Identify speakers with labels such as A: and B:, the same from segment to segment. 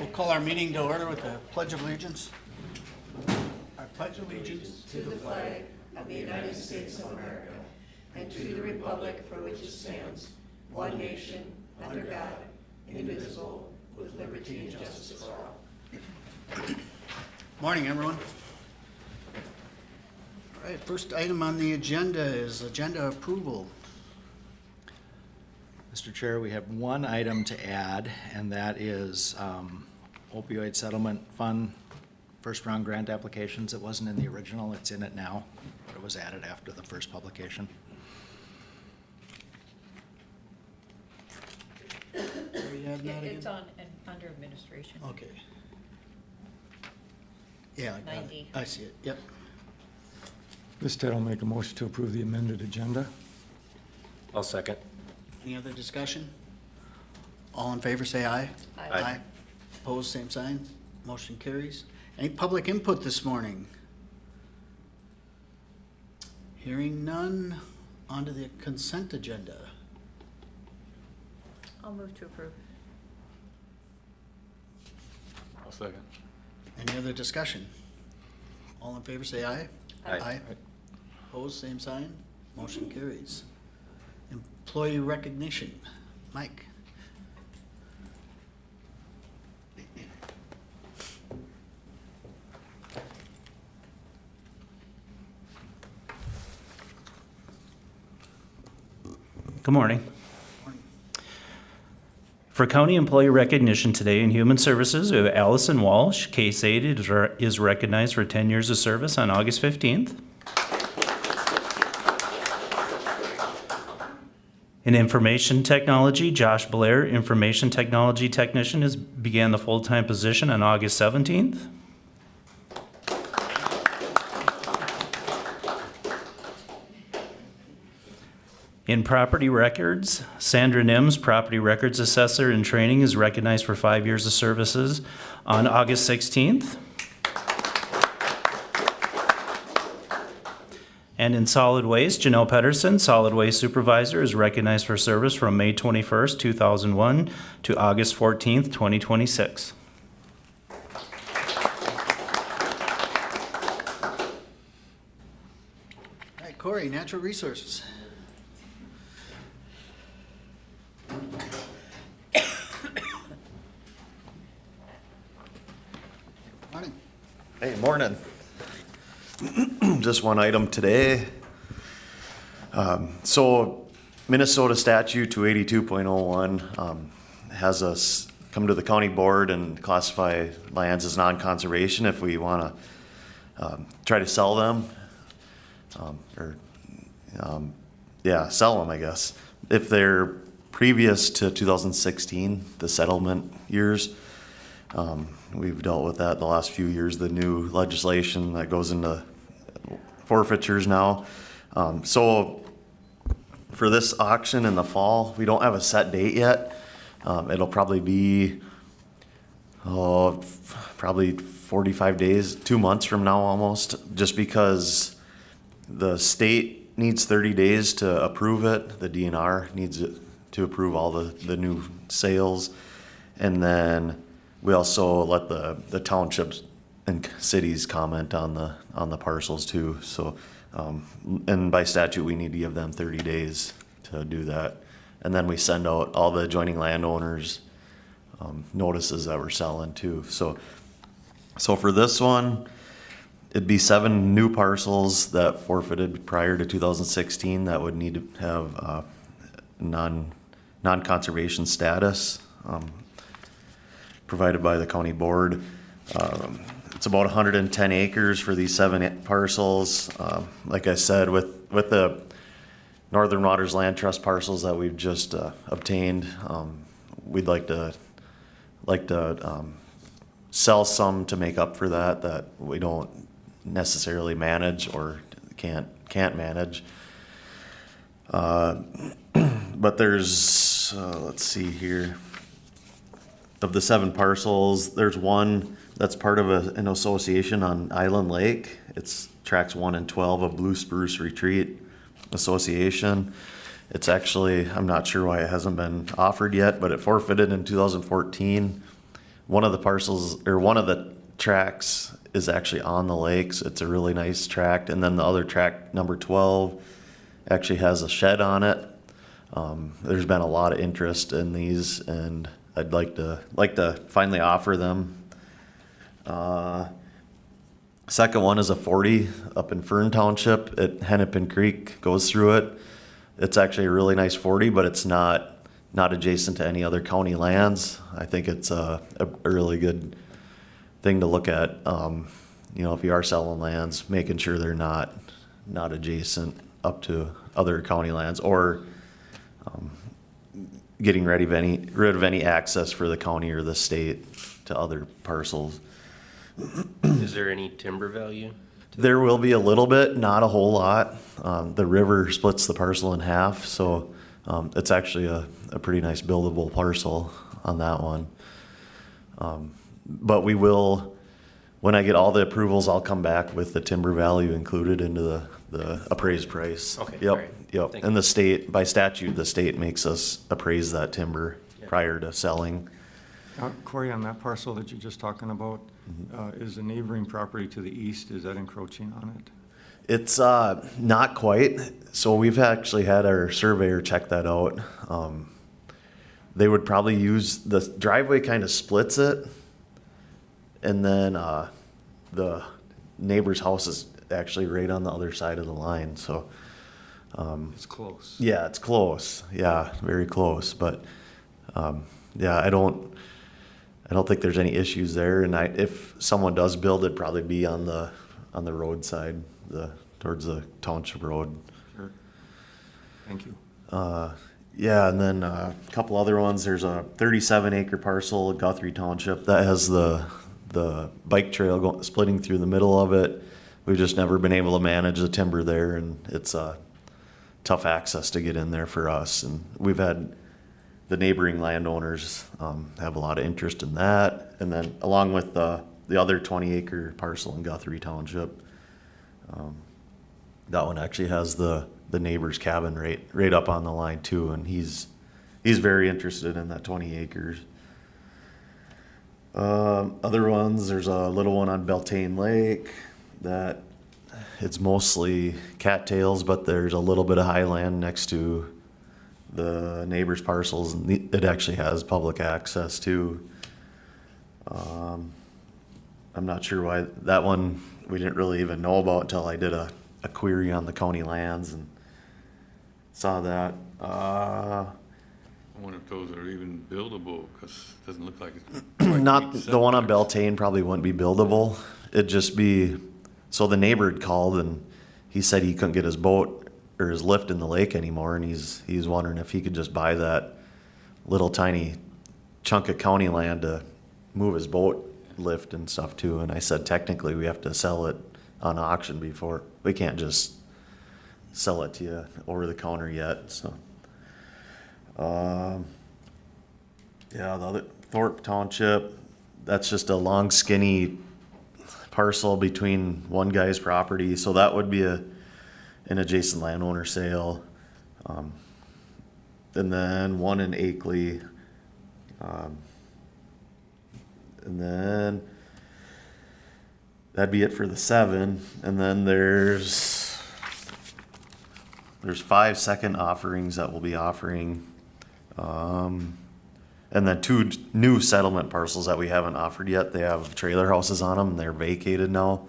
A: We'll call our meeting to order with the Pledge of Allegiance.
B: I pledge allegiance to the flag of the United States of America and to the republic for which it stands, one nation, under God, indivisible, with liberty and justice for all.
A: Morning, everyone. All right, first item on the agenda is agenda approval.
C: Mr. Chair, we have one item to add, and that is opioid settlement fund first round grant applications. It wasn't in the original, it's in it now, but it was added after the first publication.
A: Are you adding that
D: It's
A: again?
D: on, and under administration.
A: Okay. Yeah, I got it.
D: 90.
A: I see it, yep.
E: This Ted will make a motion to approve the amended agenda.
F: I'll second.
A: Any other discussion? All in favor, say aye.
D: Aye.
A: Opposed, same sign. Motion carries. Any public input this morning? Hearing none, onto the consent agenda.
D: I'll move to approve.
F: I'll second.
A: Any other discussion? All in favor, say aye.
F: Aye.
A: Opposed, same sign. Motion carries. Employee recognition. Mike.
G: Good morning. For county employee recognition today in Human Services, we have Allison Walsh, Case 8, is recognized for 10 years of service on August 15th. In information technology, Josh Blair, information technology technician, began the full-time position on August 17th. In property records, Sandra Nims, property records assessor in training, is recognized for 5 years of services on August 16th. And in solid waste, Janelle Pedersen, solid waste supervisor, is recognized for service from May 21st, 2001 to August 14th, 2026.
A: All right, Corey, natural resources. Morning.
H: Hey, morning. Just one item today. So Minnesota Statute 282.01 has us come to the county board and classify lands as non-conservation if we want to try to sell them. Sell them, I guess. If they're previous to 2016, the settlement years. We've dealt with that the last few years, the new legislation that goes into forfeitures now. So for this auction in the fall, we don't have a set date yet. It'll probably be, probably 45 days, 2 months from now almost, just because the state needs 30 days to approve it. The DNR needs it to approve all the new sales. And then we also let the townships and cities comment on the parcels too. So, and by statute, we need to give them 30 days to do that. And then we send out all the adjoining landowners notices that we're selling too. So for this one, it'd be 7 new parcels that forfeited prior to 2016 that would need to have non-conservation status. Provided by the county board. It's about 110 acres for these 7 parcels. Like I said, with the Northern Waters Land Trust parcels that we've just obtained, we'd like to sell some to make up for that we don't necessarily manage or can't manage. But there's let's see here. Of the 7 parcels, there's one that's part of an association on Island Lake. It's tracks 1 and 12 of Blue Spruce Retreat Association. It's actually, I'm not sure why it hasn't been offered yet, but it forfeited in 2014 one of the parcels, or one of the tracks is actually on the lakes. It's a really nice tract. And then the other tract, number 12, actually has a shed on it. There's been a lot of interest in these, and I'd like to finally offer them. Second one is a 40 up in Fern Township at Hennepin Creek, goes through it. It's actually a really nice 40, but it's not adjacent to any other county lands. I think it's a really good thing to look at. If you are selling lands, making sure they're not adjacent up to other county lands, or getting rid of any access for the county or the state to other parcels.
F: Is there any timber value?
H: There will be a little bit, not a whole lot. The river splits the parcel in half, so it's actually a pretty nice buildable parcel on that one. But we will, when I get all the approvals, I'll come back with the timber value included into the appraised price.
F: Okay,
H: Yep,
F: alright.
H: yep.
F: Thank
H: And the state, by statute, the state makes us appraise that timber
F: Yeah.
H: prior to selling.
E: Corey, on that parcel that you're just talking about, is the neighboring property to the east, is that encroaching on it?
H: It's not quite. So we've actually had our surveyor check that out. They would probably use, the driveway kind of splits it, and then the neighbor's house is actually right on the other side of the line. So
E: It's close.
H: yeah, it's close. Yeah, very close. But yeah, I don't think there's any issues there. And if someone does build, it'd probably be on the roadside, towards the township road.
E: Sure. Thank you.
H: Yeah, and then a couple other ones. There's a 37-acre parcel in Guthrie Township that has the bike trail splitting through the middle of it. We've just never been able to manage the timber there, and it's tough access to get in there for us. And we've had the neighboring landowners have a lot of interest in that. And then along with the other 20-acre parcel in Guthrie Township, that one actually has the neighbor's cabin right up on the line too, and he's very interested in that 20 acres. Other ones, there's a little one on Beltane Lake that it's mostly cattails, but there's a little bit of highland next to the neighbor's parcels, and it actually has public access too. I'm not sure why that one we didn't really even know about until I did a query on the county lands and saw that.
I: I wonder if those are even buildable, because it doesn't look like it's. quite
H: Not
I: meet
H: the one on
I: setbacks.
H: Beltane probably wouldn't be buildable. It'd just be, so the neighbor had called and he said he couldn't get his boat or his lift in the lake anymore, and he's wondering if he could just buy that little tiny chunk of county land to move his boat lift and stuff too. And I said, technically we have to sell it on auction before, we can't just sell it to you over the counter yet, so. Yeah, the other, Thorpe Township, that's just a long skinny parcel between one guy's property, so that would be an adjacent landowner sale. And then one in Akeley. And then that'd be it for the 7. And then there's 5 second offerings that we'll be offering. And then 2 new settlement parcels that we haven't offered yet. They have trailer houses on them, and they're vacated now.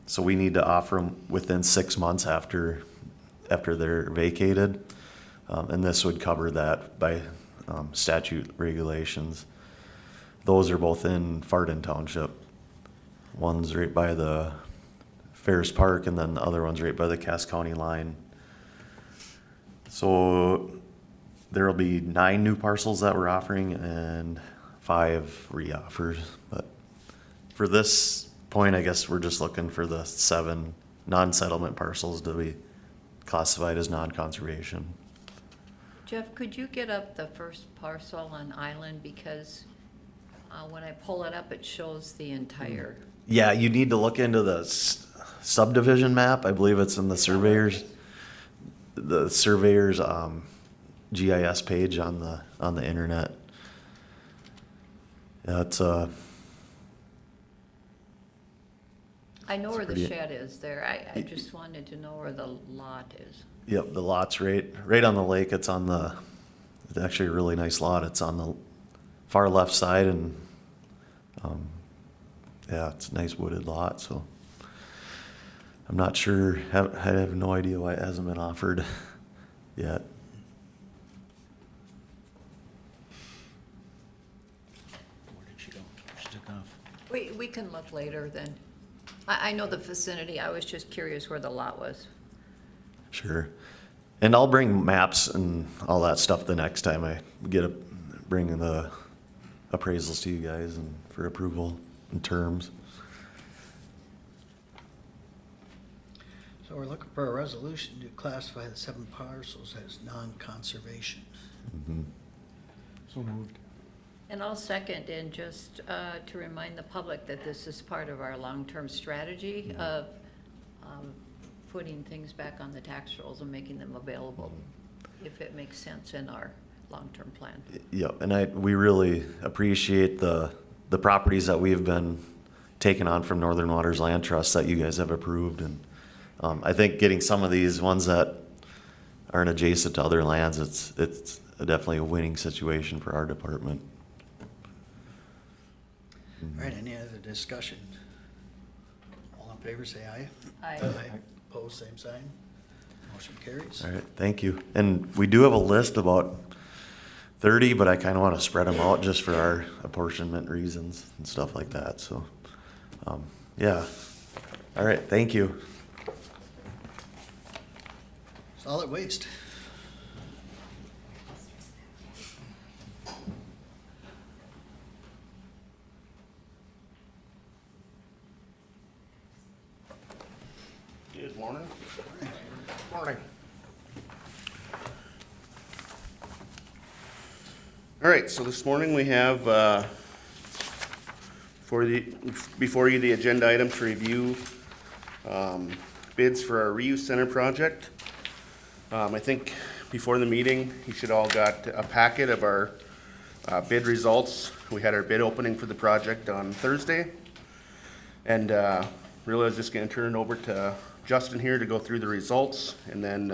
H: So we need to offer them within 6 months after they're vacated. And this would cover that by statute regulations. Those are both in Fardin Township. One's right by the Ferris Park, and then the other one's right by the Cass County line. So there'll be 9 new parcels that we're offering and 5 re-offers. But for this point, I guess we're just looking for the 7 non-settlement parcels to be classified as non-conservation.
D: Jeff, could you get up the first parcel on Island, because when I pull it up, it shows the entire.
H: Yeah, you need to look into the subdivision map. I believe it's in the surveyor's GIS page on the internet. Yeah, it's,
D: I know where the
H: pretty-
D: shed is there. I just wanted to know where the lot is.
H: yep, the lot's right on the lake. It's actually a really nice lot. It's on the far left side and, yeah, it's a nice wooded lot, so. I'm not sure, I have no idea why it hasn't been offered yet.
C: Where did she go? She took off.
D: We can look later then. I know the vicinity. I was just curious where the lot was.
H: Sure. And I'll bring maps and all that stuff the next time I bring the appraisals to you guys and for approval and terms.
A: So we're looking for a resolution to classify the 7 parcels as non-conservation.
E: So moved.
D: And I'll second, and just to remind the public that this is part of our long-term strategy of putting things back on the tax rolls and making them available if it makes sense in our long-term plan.
H: Yep, and we really appreciate the properties that we've been taking on from Northern Waters Land Trust that you guys have approved, and I think getting some of these ones that aren't adjacent to other lands, it's definitely a winning situation for our department.
A: All right, any other discussion? All in favor, say aye.
D: Aye.
A: Opposed, same sign. Motion carries.
H: All right, thank you. And we do have a list about 30, but I kind of want to spread them out just for our apportionment reasons and stuff like that, so, yeah. All right, thank you.
A: Solid waste.
J: Good morning. Morning. All right, so this morning we have before you the agenda item to review bids for our reuse center project. I think before the meeting, you should all got a packet of our bid results. We had our bid opening for the project on Thursday. And really I was just gonna turn it over to Justin here to go through the results and then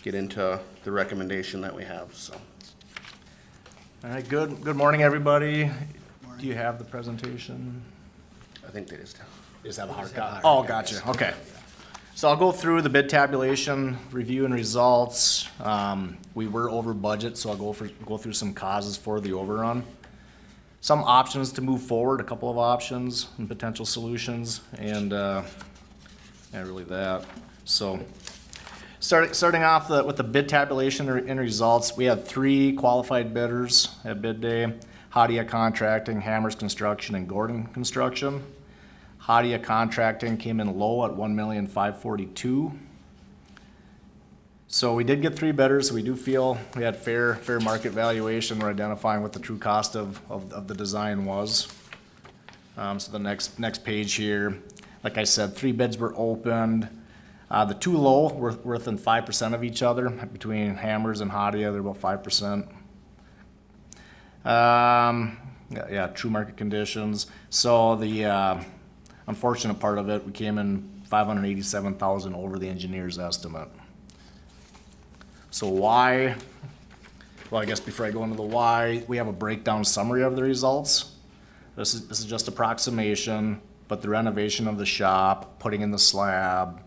J: get into the recommendation that we have, so.
K: All right, good morning, everybody. Do you have the presentation?
J: I think they just,
K: Is that a hard
A: Just have a
K: copy?
A: hard
K: Oh, gotcha, okay. So I'll go through the bid tabulation, review and results. We were over budget, so I'll go through some causes for the overrun. Some options to move forward, a couple of options and potential solutions, and really that. So starting off with the bid tabulation and results, we had 3 qualified bidders at bid day: Hadia Contracting, Hammers Construction, and Gordon Construction. Hadia Contracting came in low at $1,542,000. So we did get 3 bidders, so we do feel we had fair market valuation. We're identifying what the true cost of the design was. So the next page here, like I said, 3 bids were opened. The 2 low were within 5% of each other. Between Hammers and Hadia, they're about 5%. Yeah, true market conditions. So the unfortunate part of it, we came in $587,000 over the engineer's estimate. So why? Well, I guess before I go into the why, we have a breakdown summary of the results. This is just approximation, but the renovation of the shop, putting in the slab,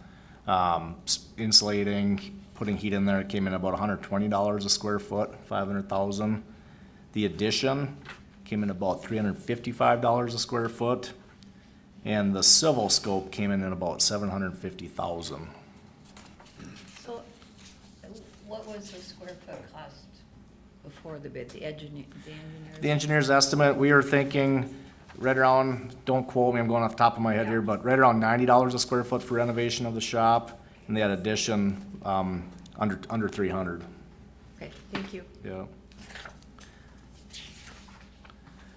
K: insulating, putting heat in there, it came in about $120 a square foot, $500,000. The addition came in about $355 a square foot, and the civil scope came in at about $750,000.
D: So what was the square foot cost before the bid, the engineer?
K: The engineer's estimate, we were thinking right around, don't quote me, I'm going off the top of my head here, but right around $90 a square foot for renovation of the shop, and that addition, under 300,
D: Okay, thank you.
K: yeah.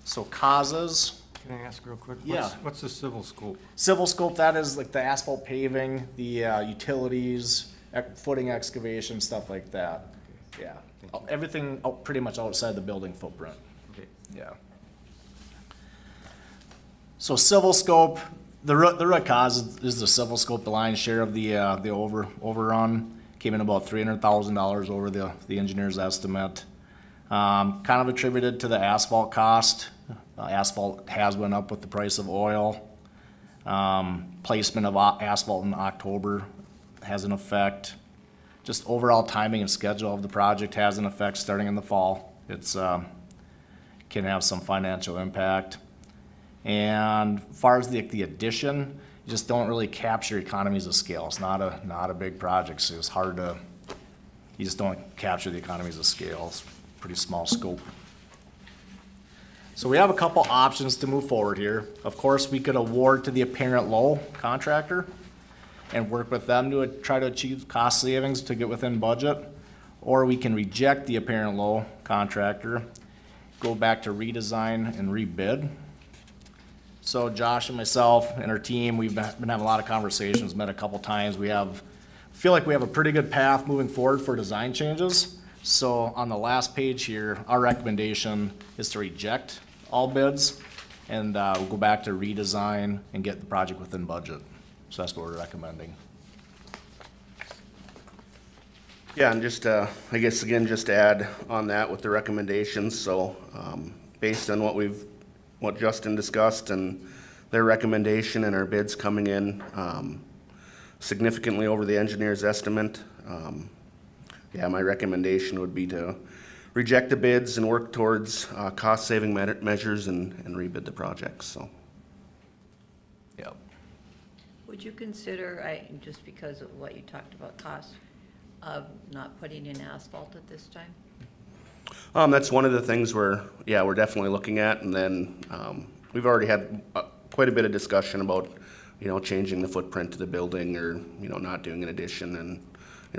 K: So causes,
E: Can I ask real quick?
K: Yeah.
E: What's the civil scope?
K: civil scope, that is like the asphalt paving, the utilities, footing excavation, stuff like that, yeah. Everything pretty much outside the building footprint,
E: Okay.
K: yeah. So civil scope, the root cause is the civil scope, the lion's share of the overrun. Came in about $300,000 over the engineer's estimate. Kind of attributed to the asphalt cost. Asphalt has went up with the price of oil. Placement of asphalt in October has an effect. Just overall timing and schedule of the project has an effect starting in the fall. It's can have some financial impact. And as far as the addition, you just don't really capture economies of scale. It's not a big project, so it's hard to, you just don't capture the economies of scale. It's pretty small scope. So we have a couple options to move forward here. Of course, we could award to the apparent low contractor and work with them to try to achieve cost savings to get within budget. Or we can reject the apparent low contractor, go back to redesign and rebid. So Josh and myself and our team, we've been having a lot of conversations, met a couple times. Feel like we have a pretty good path moving forward for design changes. So on the last page here, our recommendation is to reject all bids and we'll go back to redesign and get the project within budget. So that's what we're recommending.
J: Yeah, and just, I guess again, just to add on that with the recommendations, so, based on what Justin discussed and their recommendation and our bids coming in, significantly over the engineer's estimate, yeah, my recommendation would be to reject the bids and work towards, cost-saving measures and rebid the project, so.
K: Yep.
D: Would you consider, just because of what you talked about cost, of not putting in asphalt at this time?
J: That's one of the things we're definitely looking at, and then, we've already had quite a bit of discussion about, changing the footprint of the building or, not doing an addition, and,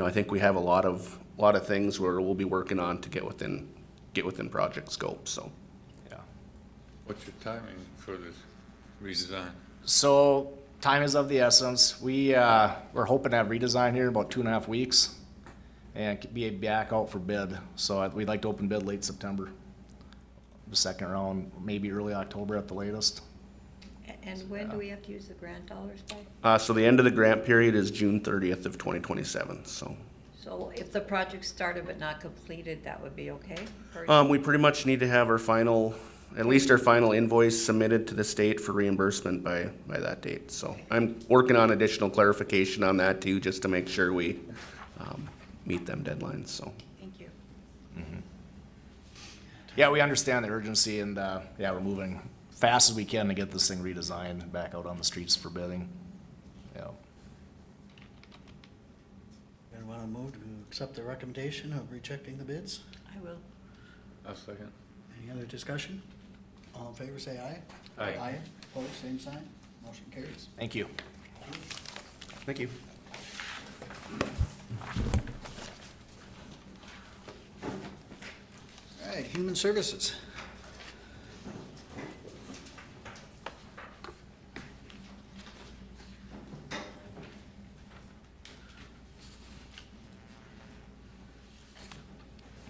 J: I think we have a lot of things where we'll be working on to get within project scope, so.
K: Yeah.
I: What's your timing for this redesign?
K: So time is of the essence. We're hoping to have redesign here in about 2.5 weeks and be back out for bid. So we'd like to open bid late September. The second round, maybe early October at the latest.
D: And when do we have to use the grant dollars by?
J: So the end of the grant period is June 30th of 2027, so.
D: So if the project started but not completed, that would be okay? Or-
J: We pretty much need to have at least our final invoice submitted to the state for reimbursement by that date. So I'm working on additional clarification on that too, just to make sure we, meet them deadlines, so.
D: Thank you.
K: Yeah, we understand the urgency and, we're moving fast as we can to get this thing redesigned and back out on the streets for bidding. Yeah.
A: You want to move to accept the recommendation of rejecting the bids?
D: I will.
I: I'll second.
A: Any other discussion? All in favor, say aye.
F: Aye.
A: Aye, opposed, same sign, motion carries.
K: Thank you.
J: Thank you.
A: All right, Human Services.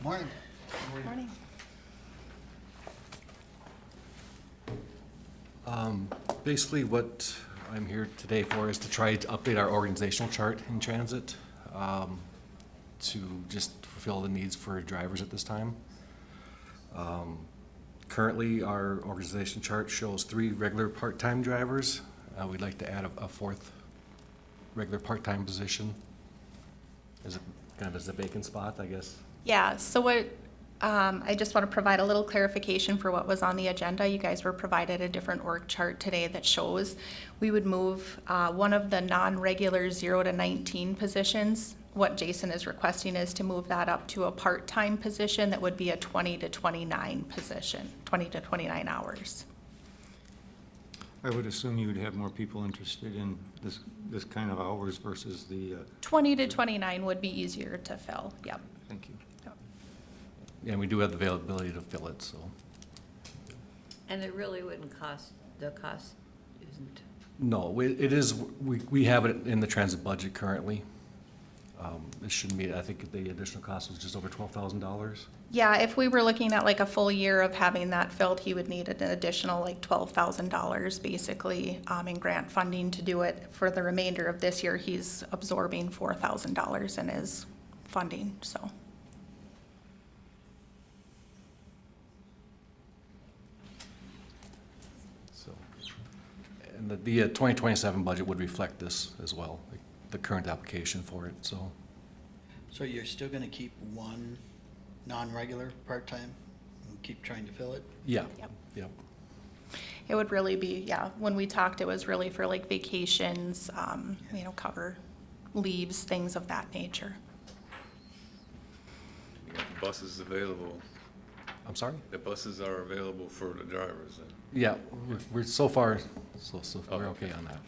A: Morning.
B: Morning.
L: Basically, what I'm here today for is to try to update our organizational chart in transit to just fulfill the needs for drivers at this time. Currently, our organization chart shows 3 regular part-time drivers. We'd like to add a 4th regular part-time position. Is it kind of as a vacant spot, I guess?
M: Yeah, so what, I just want to provide a little clarification for what was on the agenda. You guys were provided a different org chart today that shows we would move one of the non-regular 0 to 19 positions. What Jason is requesting is to move that up to a part-time position that would be a 20 to 29 position, 20 to 29 hours.
E: I would assume you would have more people interested in this kind of hours versus the,
M: 20 to 29 would be easier to fill, yep.
E: thank you.
L: Yeah, and we do have the availability to fill it, so.
D: And it really wouldn't cost, the cost isn't,
L: No, it is, we have it in the transit budget currently. It shouldn't be, I think the additional cost was just over $12,000.
M: Yeah, if we were looking at like a full year of having that filled, he would need an additional like $12,000 basically in grant funding to do it. For the remainder of this year, he's absorbing $4,000 in his funding, so.
L: So, and the 2027 budget would reflect this as well, like the current application for it, so.
A: So you're still gonna keep one non-regular part-time and keep trying to fill it?
L: Yeah,
M: Yep.
L: yep.
M: It would really be, yeah, when we talked, it was really for like vacations, cover leaves, things of that nature.
I: You got the buses available.
L: I'm sorry?
I: The buses are available for the drivers.
L: Yeah, we're so far, so we're
I: Okay.
L: okay on that.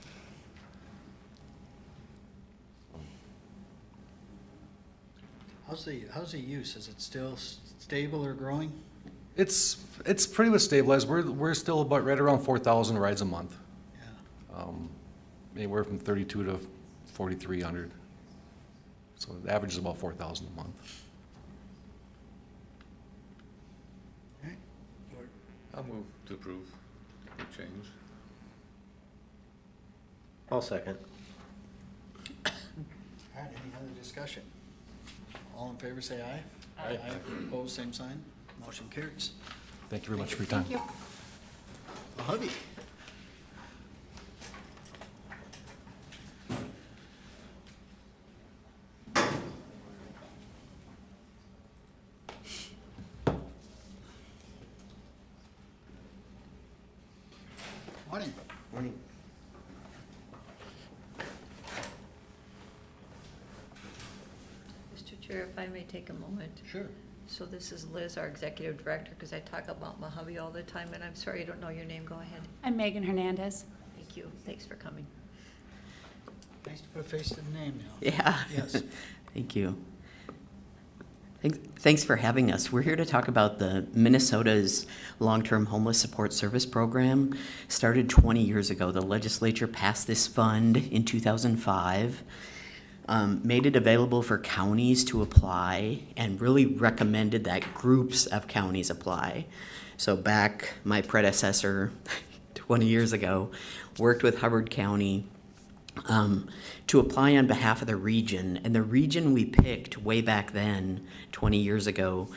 A: How's the use? Is it still stable or growing?
L: It's pretty much stabilized. We're still about right around 4,000 rides a month.
A: Yeah.
L: Anywhere from 32 to 4,300. So the average is about 4,000 a month.
A: Okay.
I: I'll move to approve the change.
F: I'll second.
A: All right, any other discussion? All in favor, say aye.
F: Aye.
A: Opposed, same sign. Motion carries.
L: Thank you very much for your time.
M: Thank you.
A: Hubby. Morning.
F: Morning.
D: Mr. Chair, if I may take a moment.
A: Sure.
D: So this is Liz, our executive director, because I talk about Mojave all the time, and I'm sorry I don't know your name. Go ahead.
N: I'm Megan Hernandez.
D: Thank you. Thanks for coming.
A: Nice to put a face to the name now.
O: Yeah.
A: Yes.
O: Thank you. Thanks for having us. We're here to talk about the Minnesota's Long-Term Homeless Support Service Program. Started 20 years ago. The legislature passed this fund in 2005, made it available for counties to apply, and really recommended that groups of counties apply. So back, my predecessor, 20 years ago, worked with Hubbard County to apply on behalf of the region. And the region we picked way back then, 20 years ago,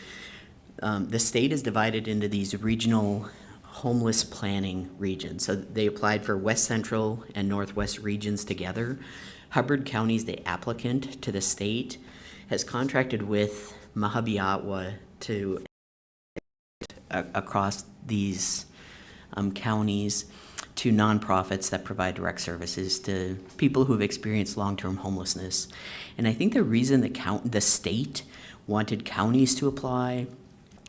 O: the state is divided into these regional homeless planning regions. So they applied for West Central and Northwest regions together. Hubbard County is the applicant to the state, has contracted with Mojave to across these counties to nonprofits that provide direct services to people who have experienced long-term homelessness. And I think the reason the state wanted counties to apply,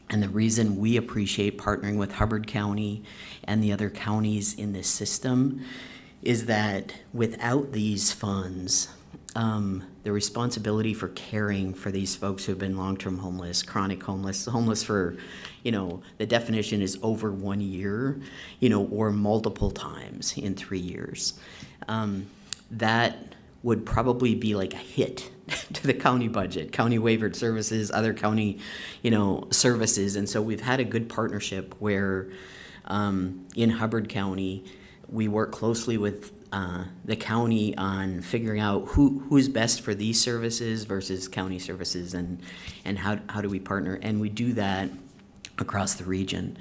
O: and the reason we appreciate partnering with Hubbard County and the other counties in this system, is that without these funds, the responsibility for caring for these folks who have been long-term homeless, chronic homeless for, the definition is over 1 year, or multiple times in 3 years. That would probably be like a hit to the county budget, county waivered services, other county, services. And so we've had a good partnership where in Hubbard County, we work closely with the county on figuring out who's best for these services versus county services, and how do we partner. And we do that across the region.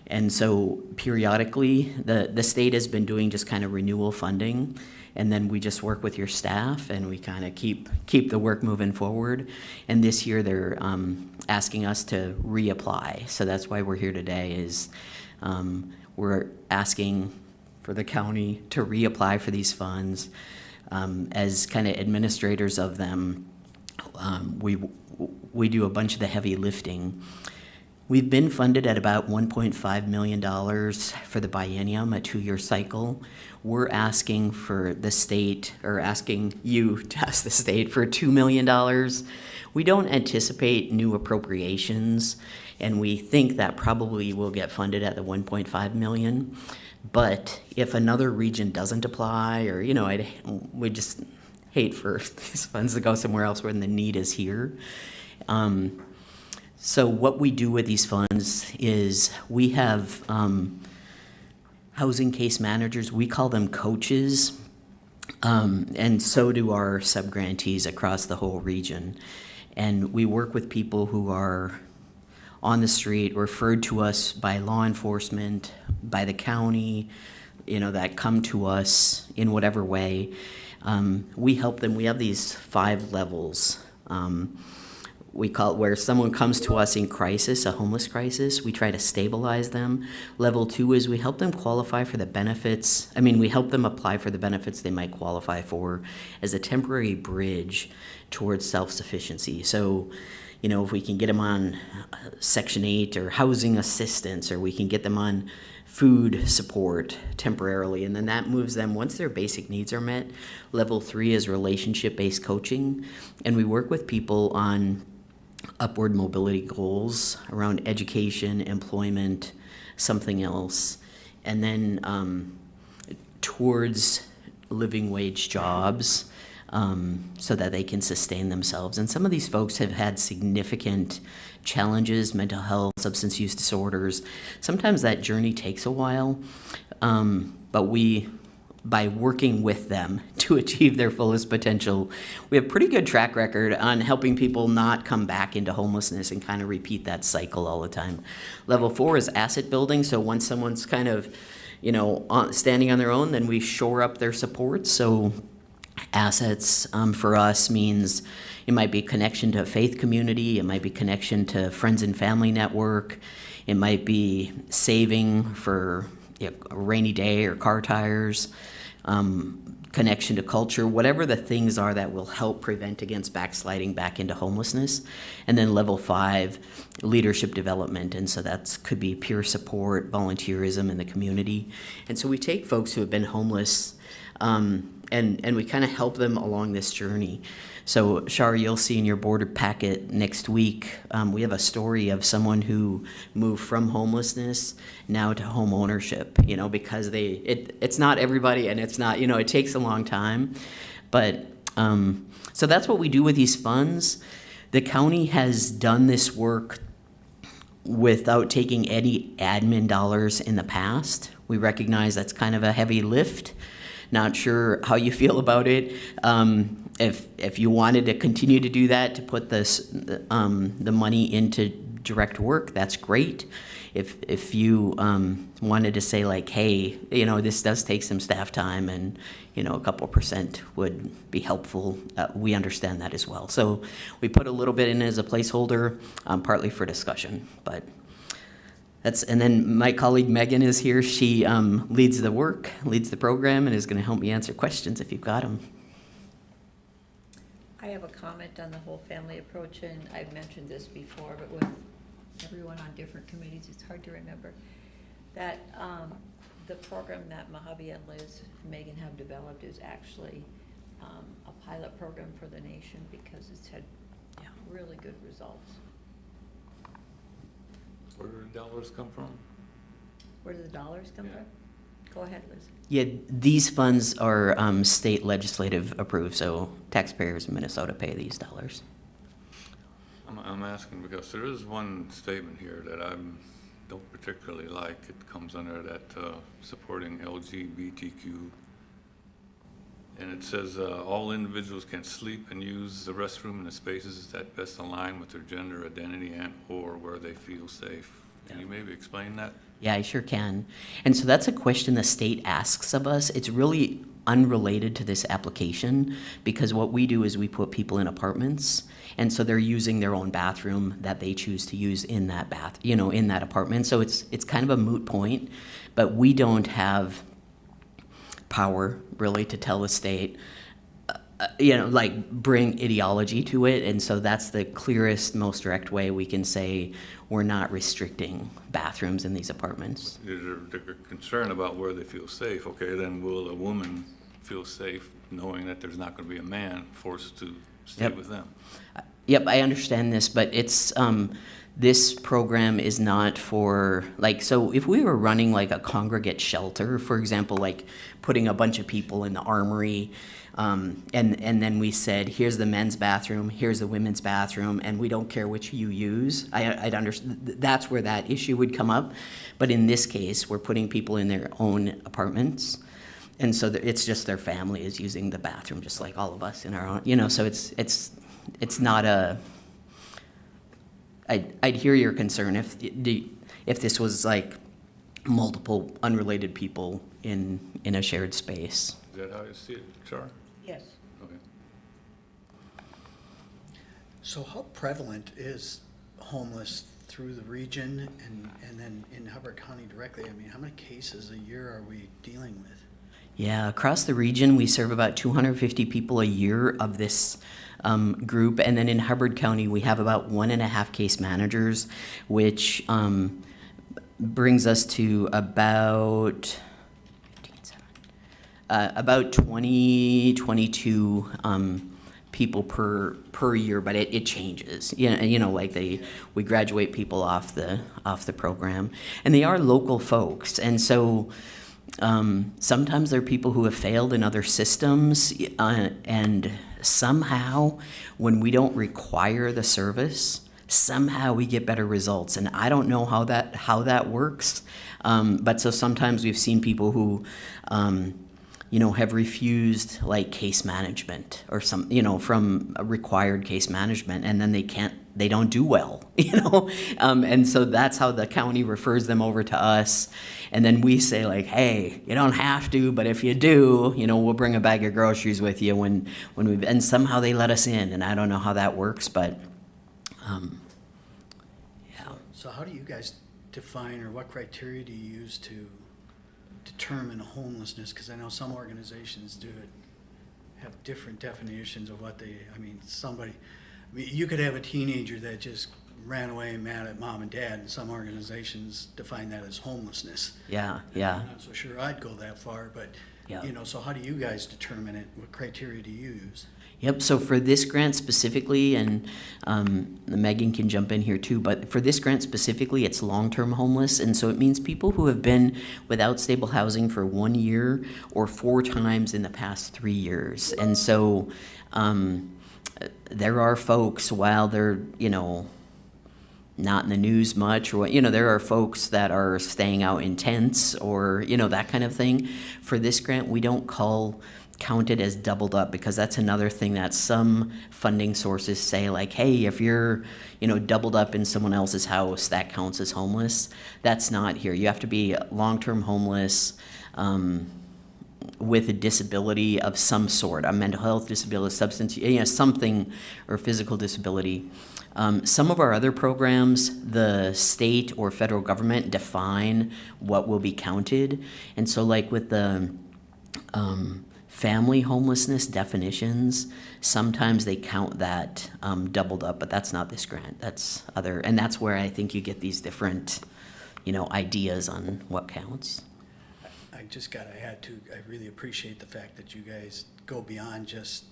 O: And so periodically, the state has been doing just kind of renewal funding, and then we just work with your staff and we kind of keep the work moving forward. And this year they're asking us to reapply. So that's why we're here today, is we're asking for the county to reapply for these funds. As kind of administrators of them, we do a bunch of the heavy lifting. We've been funded at about $1.5 million for the biennium, a 2-year cycle. We're asking for the state, or asking you to ask the state for $2 million. We don't anticipate new appropriations, and we think that probably will get funded at the $1.5 million. But if another region doesn't apply, or, hate for these funds to go somewhere else when the need is here. So what we do with these funds is we have housing case managers. We call them coaches. And so do our subgrantees across the whole region. And we work with people who are on the street, referred to us by law enforcement, by the county, that come to us in whatever way. We help them. We have these 5 levels. We call it where someone comes to us in crisis, a homeless crisis. We try to stabilize them. Level 2 is we help them qualify for the benefits. We help them apply for the benefits they might qualify for as a temporary bridge towards self-sufficiency. So, if we can get them on Section 8 or housing assistance, or we can get them on food support temporarily, and then that moves them, once their basic needs are met. Level 3 is relationship-based coaching, and we work with people on upward mobility goals around education, employment, something else, and then towards living wage jobs, so that they can sustain themselves. And some of these folks have had significant challenges, mental health, substance use disorders. Sometimes that journey takes a while, but by working with them to achieve their fullest potential, we have pretty good track record on helping people not come back into homelessness and kind of repeat that cycle all the time. Level 4 is asset building. So once someone's kind of, standing on their own, then we shore up their support. So assets for us means it might be connection to a faith community, it might be connection to friends and family network, it might be saving for a rainy day or car tires, connection to culture, whatever the things are that will help prevent against backsliding back into homelessness. And then level 5, leadership development. And so that could be peer support, volunteerism in the community. And so we take folks who have been homeless and we kind of help them along this journey. So, Shar, you'll see in your board packet next week, we have a story of someone who moved from homelessness now to home ownership, because it's not everybody, and it's not, it takes a long time. But, so that's what we do with these funds. The county has done this work without taking any admin dollars in the past. We recognize that's kind of a heavy lift. Not sure how you feel about it. If you wanted to continue to do that, to put the money into direct work, that's great. If you wanted to say like, hey, this does take some staff time, and a couple % would be helpful, we understand that as well. So we put a little bit in as a placeholder, partly for discussion, but. And then my colleague Megan is here. She leads the work, leads the program, and is going to help me answer questions if you've got them.
D: I have a comment on the whole family approach, and I've mentioned this before, but with everyone on different committees, it's hard to remember that the program that Mojave and Liz and Megan have developed is actually a pilot program for the nation, because it's had really good results.
I: Where do the dollars come from?
D: Where do the dollars come from? Go ahead, Liz.
O: Yeah, these funds are state legislative approved, so taxpayers in Minnesota pay these dollars.
I: I'm asking because there is one statement here that I don't particularly like. It comes under that supporting LGBTQ. And it says, all individuals can sleep and use the restroom in the spaces that best align with their gender identity and or where they feel safe. Can you maybe explain that?
O: Yeah, I sure can. And so that's a question the state asks of us. It's really unrelated to this application, because what we do is we put people in apartments, and so they're using their own bathroom that they choose to use in that in that apartment. So it's kind of a moot point, but we don't have power really to tell the state, bring ideology to it. And so that's the clearest, most direct way we can say we're not restricting bathrooms in these apartments.
I: They're concerned about where they feel safe. Okay, then will a woman feel safe knowing that there's not going to be a man forced to stay with them?
O: Yep, I understand this, but it's this program is not for, so if we were running like a congregate shelter, for example, like putting a bunch of people in the armory, And then we said, here's the men's bathroom, here's the women's bathroom, and we don't care which you use. I'd understand, that's where that issue would come up. But in this case, we're putting people in their own apartments. And so it's just their family is using the bathroom, just like all of us in our own, you know, so it's not a, I'd hear your concern if this was like multiple unrelated people in a shared space.
I: Is that how you see it, Char?
D: Yes.
I: Okay.
A: So how prevalent is homeless through the region and then in Hubbard County directly? I mean, how many cases a year are we dealing with?
O: Yeah, across the region, we serve about 250 people a year of this group. And then in Hubbard County, we have about 1.5 case managers, which brings us to about 20, 22 people per year, but it changes. You know, like we graduate people off the program, and they are local folks, and so. Sometimes there are people who have failed in other systems, and somehow, when we don't require the service, somehow we get better results. And I don't know how that works, but so sometimes we've seen people who, have refused like case management or from a required case management, and then they don't do well, and so that's how the county refers them over to us. And then we say like, hey, you don't have to, but if you do, we'll bring a bag of groceries with you when and somehow they let us in, and I don't know how that works, but, yeah.
A: So how do you guys define, or what criteria do you use to determine homelessness? Because I know some organizations have different definitions of what you could have a teenager that just ran away mad at mom and dad, and some organizations define that as homelessness.
O: Yeah.
A: I'm not so sure I'd go that far, but,
O: Yeah.
A: So how do you guys determine it? What criteria do you use?
O: Yep, so for this grant specifically, and Megan can jump in here too, but for this grant specifically, it's long-term homeless, and so it means people who have been without stable housing for 1 year or 4 times in the past 3 years. And so there are folks, while they're, not in the news much, or there are folks that are staying out in tents or that kind of thing. For this grant, we don't count it as doubled up, because that's another thing that some funding sources say, like, hey, if you're doubled up in someone else's house, that counts as homeless. That's not here. You have to be long-term homeless with a disability of some sort, a mental health disability, substance, something, or physical disability. Some of our other programs, the state or federal government define what will be counted. And so like with the family homelessness definitions, sometimes they count that doubled up, but that's not this grant. That's other, and that's where I think you get these different, ideas on what counts.
A: I just gotta add to, I really appreciate the fact that you guys go beyond just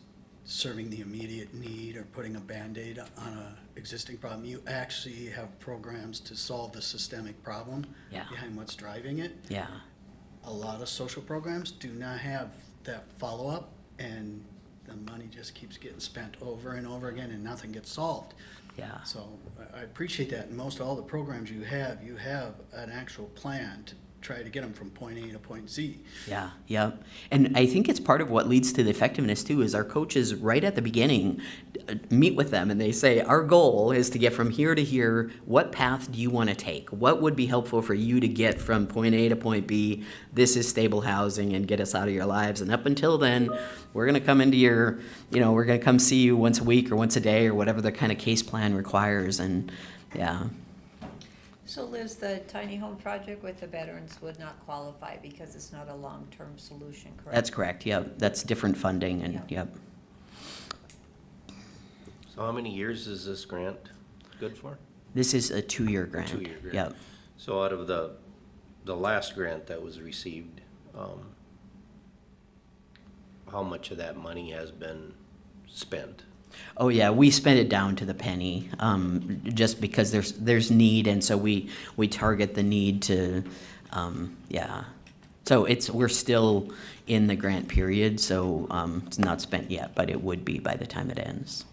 A: serving the immediate need or putting a Band-Aid on a existing problem. You actually have programs to solve the systemic problem behind what's driving it.
O: Yeah.
A: A lot of social programs do not have that follow-up, and the money just keeps getting spent over and over again, and nothing gets solved.
O: Yeah.
A: So I appreciate that. And most all the programs you have an actual plan to try to get them from point A to point Z.
O: Yeah. And I think it's part of what leads to the effectiveness too, is our coaches right at the beginning meet with them and they say, our goal is to get from here to here. What path do you want to take? What would be helpful for you to get from point A to point B? This is stable housing and get us out of your lives. And up until then, we're going to come into your, we're going to come see you once a week or once a day or whatever the kind of case plan requires. And yeah.
D: So Liz, the tiny home project with the veterans would not qualify because it's not a long-term solution, correct?
O: That's correct, yep. That's different funding, and yep.
F: So how many years is this grant good for?
O: This is a 2-year grant.
F: 2-year grant.
O: Yep.
F: So out of the last grant that was received, how much of that money has been spent?
O: Oh yeah, we spend it down to the penny, just because there's need, and so we target the need to, So we're still in the grant period, so it's not spent yet, but it would be by the time it ends.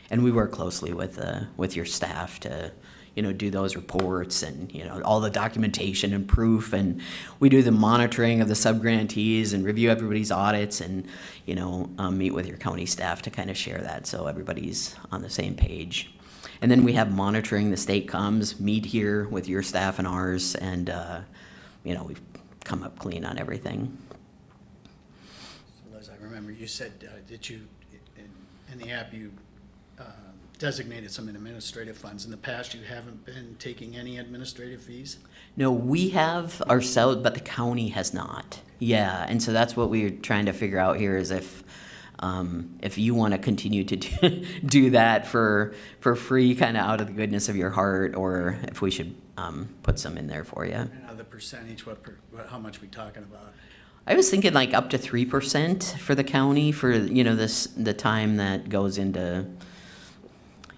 O: And we work closely with your staff to, do those reports and, all the documentation and proof. And we do the monitoring of the subgrantees and review everybody's audits and, meet with your county staff to kind of share that so everybody's on the same page. And then we have monitoring. The state comes, meet here with your staff and ours, and, we've come up clean on everything.
A: So Liz, I remember you said, that you, in the app, you designated some administrative funds. In the past, you haven't been taking any administrative fees?
O: No, we have ourselves, but the county has not. Yeah, and so that's what we're trying to figure out here is if you want to continue to do that for free, kind of out of the goodness of your heart, or if we should put some in there for you.
A: And the percentage, how much we talking about?
O: I was thinking like up to 3% for the county for the time that goes into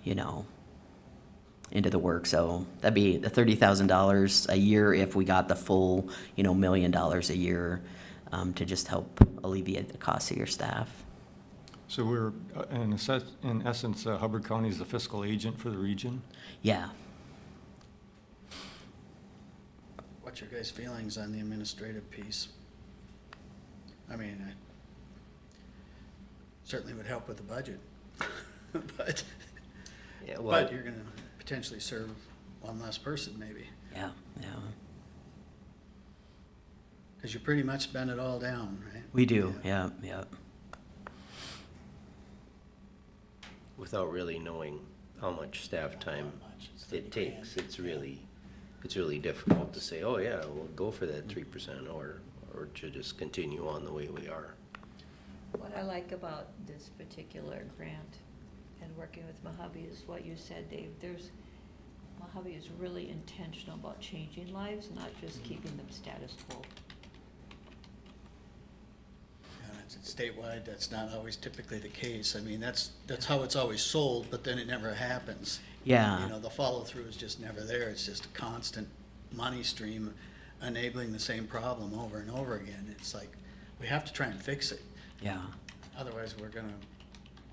O: into the work. So that'd be the $30,000 a year if we got the full $1 million a year to just help alleviate the cost of your staff.
E: So we're, in essence, Hubbard County is the fiscal agent for the region?
O: Yeah.
A: What's your guys' feelings on the administrative piece? I mean, I certainly would help with the budget, but
F: Yeah, well,
A: you're gonna potentially serve one less person maybe,
O: Yeah.
A: because you pretty much spend it all down, right?
O: We do, yeah.
F: without really knowing how much staff time it takes, it's really difficult to say, oh yeah, we'll go for that 3% or to just continue on the way we are.
D: What I like about this particular grant and working with Mojave is what you said, Dave. Mojave is really intentional about changing lives, not just keeping them status quo.
A: And it's statewide, that's not always typically the case. I mean, that's how it's always sold, but then it never happens.
O: Yeah.
A: The follow-through is just never there. It's just a constant money stream enabling the same problem over and over again. It's like, we have to try and fix it.
O: Yeah.
A: Otherwise, we're gonna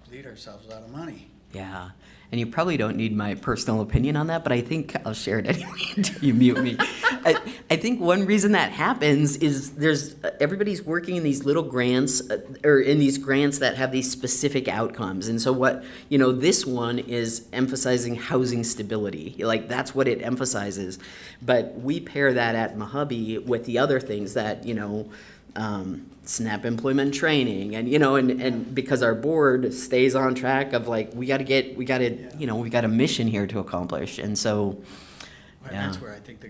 A: bleed ourselves out of money.
O: Yeah, and you probably don't need my personal opinion on that, but I think I'll share it anyway until you mute me. I think one reason that happens is everybody's working in these little grants, or in these grants that have these specific outcomes. And so what, this one is emphasizing housing stability. Like, that's what it emphasizes. But we pair that at Mojave with the other things that, SNAP employment training, and and because our board stays on track of like we got a mission here to accomplish, and so
A: And that's where I think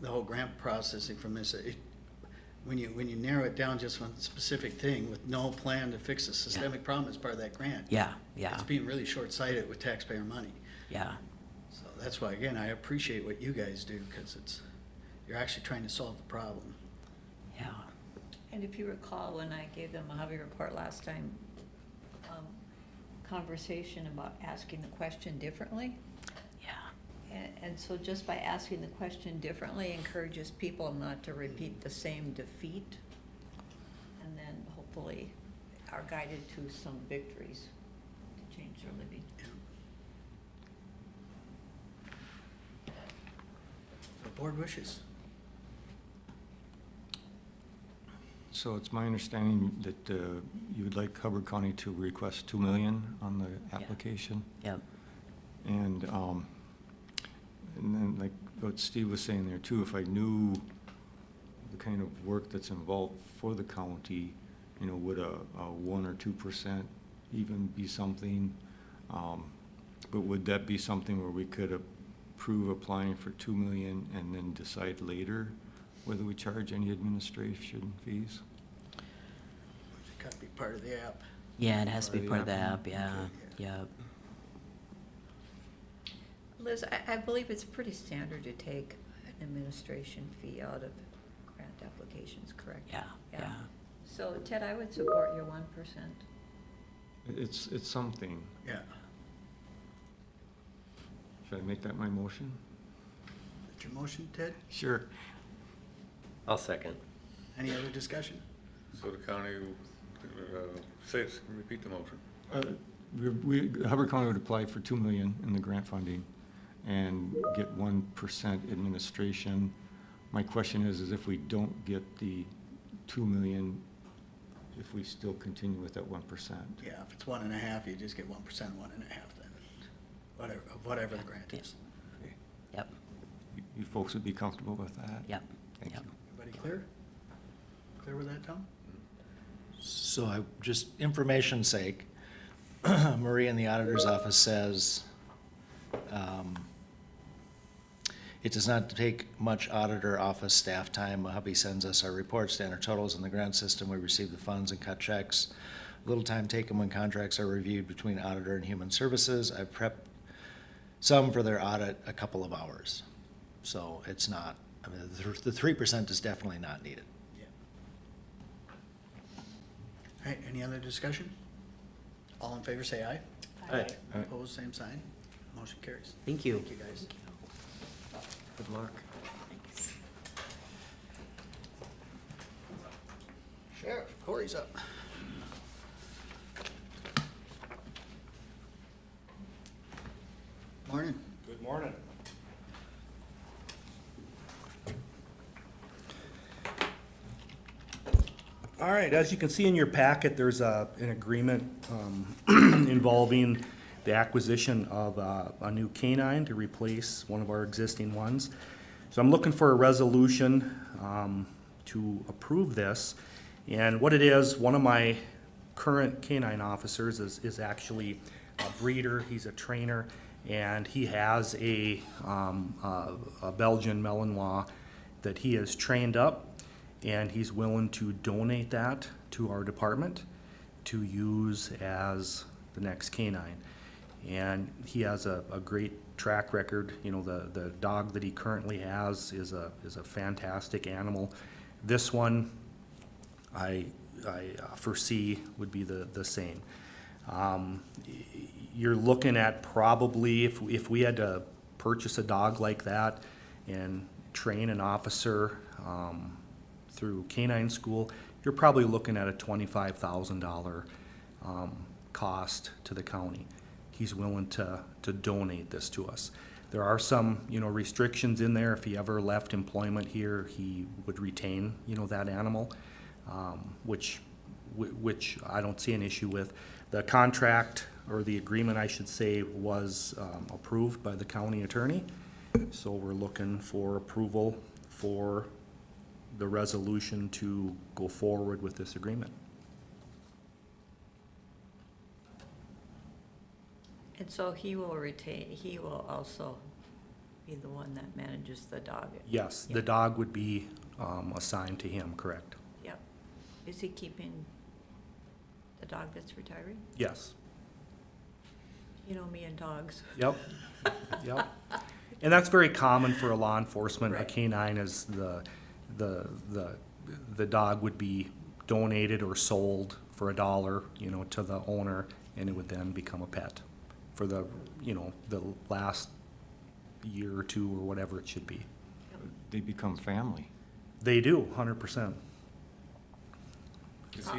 A: the whole grant processing from this, when you narrow it down just one specific thing with no plan to fix a systemic problem as part of that grant.
O: Yeah.
A: It's being really short-sighted with taxpayer money.
O: Yeah.
A: So that's why, again, I appreciate what you guys do, because you're actually trying to solve the problem.
O: Yeah.
D: And if you recall, when I gave the Mojave report last time, conversation about asking the question differently.
O: Yeah.
D: And so just by asking the question differently encourages people not to repeat the same defeat, and then hopefully are guided to some victories to change their living.
A: The board wishes.
E: So it's my understanding that you would like Hubbard County to request $2 million on the application?
O: Yep.
E: And then like what Steve was saying there too, if I knew the kind of work that's involved for the county, would a 1 or 2% even be something? But would that be something where we could approve applying for $2 million and then decide later whether we charge any administration fees?
A: It's got to be part of the app.
O: Yeah, it has to be part of the app, yeah.
D: Liz, I believe it's pretty standard to take an administration fee out of grant applications, correct?
O: Yeah.
D: So Ted, I would support your 1%.
E: It's something.
A: Yeah.
E: Should I make that my motion?
A: That's your motion, Ted?
E: Sure.
F: I'll second.
A: Any other discussion?
I: So the county, repeat the motion.
E: Hubbard County would apply for 2 million in the grant funding and get 1% administration. My question is if we don't get the 2 million, if we still continue with that 1%?
A: Yeah, if it's 1.5, you just get 1%, 1.5 then, whatever the grant is.
O: Yep,
E: You folks would be comfortable with that?
O: yep,
E: Thank
O: yep.
E: you.
A: Everybody clear? Clear with that, Tom?
C: So I, just information's sake, Marie in the auditor's office says, it does not take much auditor office staff time. Hubby sends us our reports, standard totals in the grant system. We receive the funds and cut checks. Little time taken when contracts are reviewed between auditor and human services. I've prepped some for their audit a couple of hours. So it's not, I mean, the 3% is definitely not needed.
A: Yeah. All right, any other discussion? All in favor, say aye.
F: Aye.
A: Opposed, same sign. Motion carries.
O: Thank you.
A: Thank you, guys.
E: Good luck.
A: Sheriff, Corey's up. Morning.
N: Good morning. All right, as you can see in your packet, there's an agreement involving the acquisition of a new canine to replace one of our existing ones. So I'm looking for a resolution to approve this. And what it is, one of my current canine officers is actually a breeder, he's a trainer, and he has a Belgian Malinois that he has trained up, and he's willing to donate that to our department to use as the next canine. And he has a great track record. You know, the dog that he currently has is a fantastic animal. This one, I foresee would be the same. You're looking at probably, if we had to purchase a dog like that and train an officer through canine school, you're probably looking at a $25,000 cost to the county. He's willing to donate this to us. There are some, restrictions in there. If he ever left employment here, he would retain, that animal, which I don't see an issue with. The contract, or the agreement, I should say, was approved by the county attorney. So we're looking for approval for the resolution to go forward with this agreement.
D: And so he will also be the one that manages the dog?
N: Yes, the
D: Yep.
N: dog would be assigned to him, correct?
D: Yep. Is he keeping the dog that's retiring?
N: Yes.
D: You know me and dogs.
N: Yep, yep. And that's very common for a law enforcement. A
D: Right.
N: canine is the dog would be donated or sold for $1, to the owner, and it would then become a pet for the last year or two or whatever it should be.
E: They become family.
N: They do, 100%.
I: Is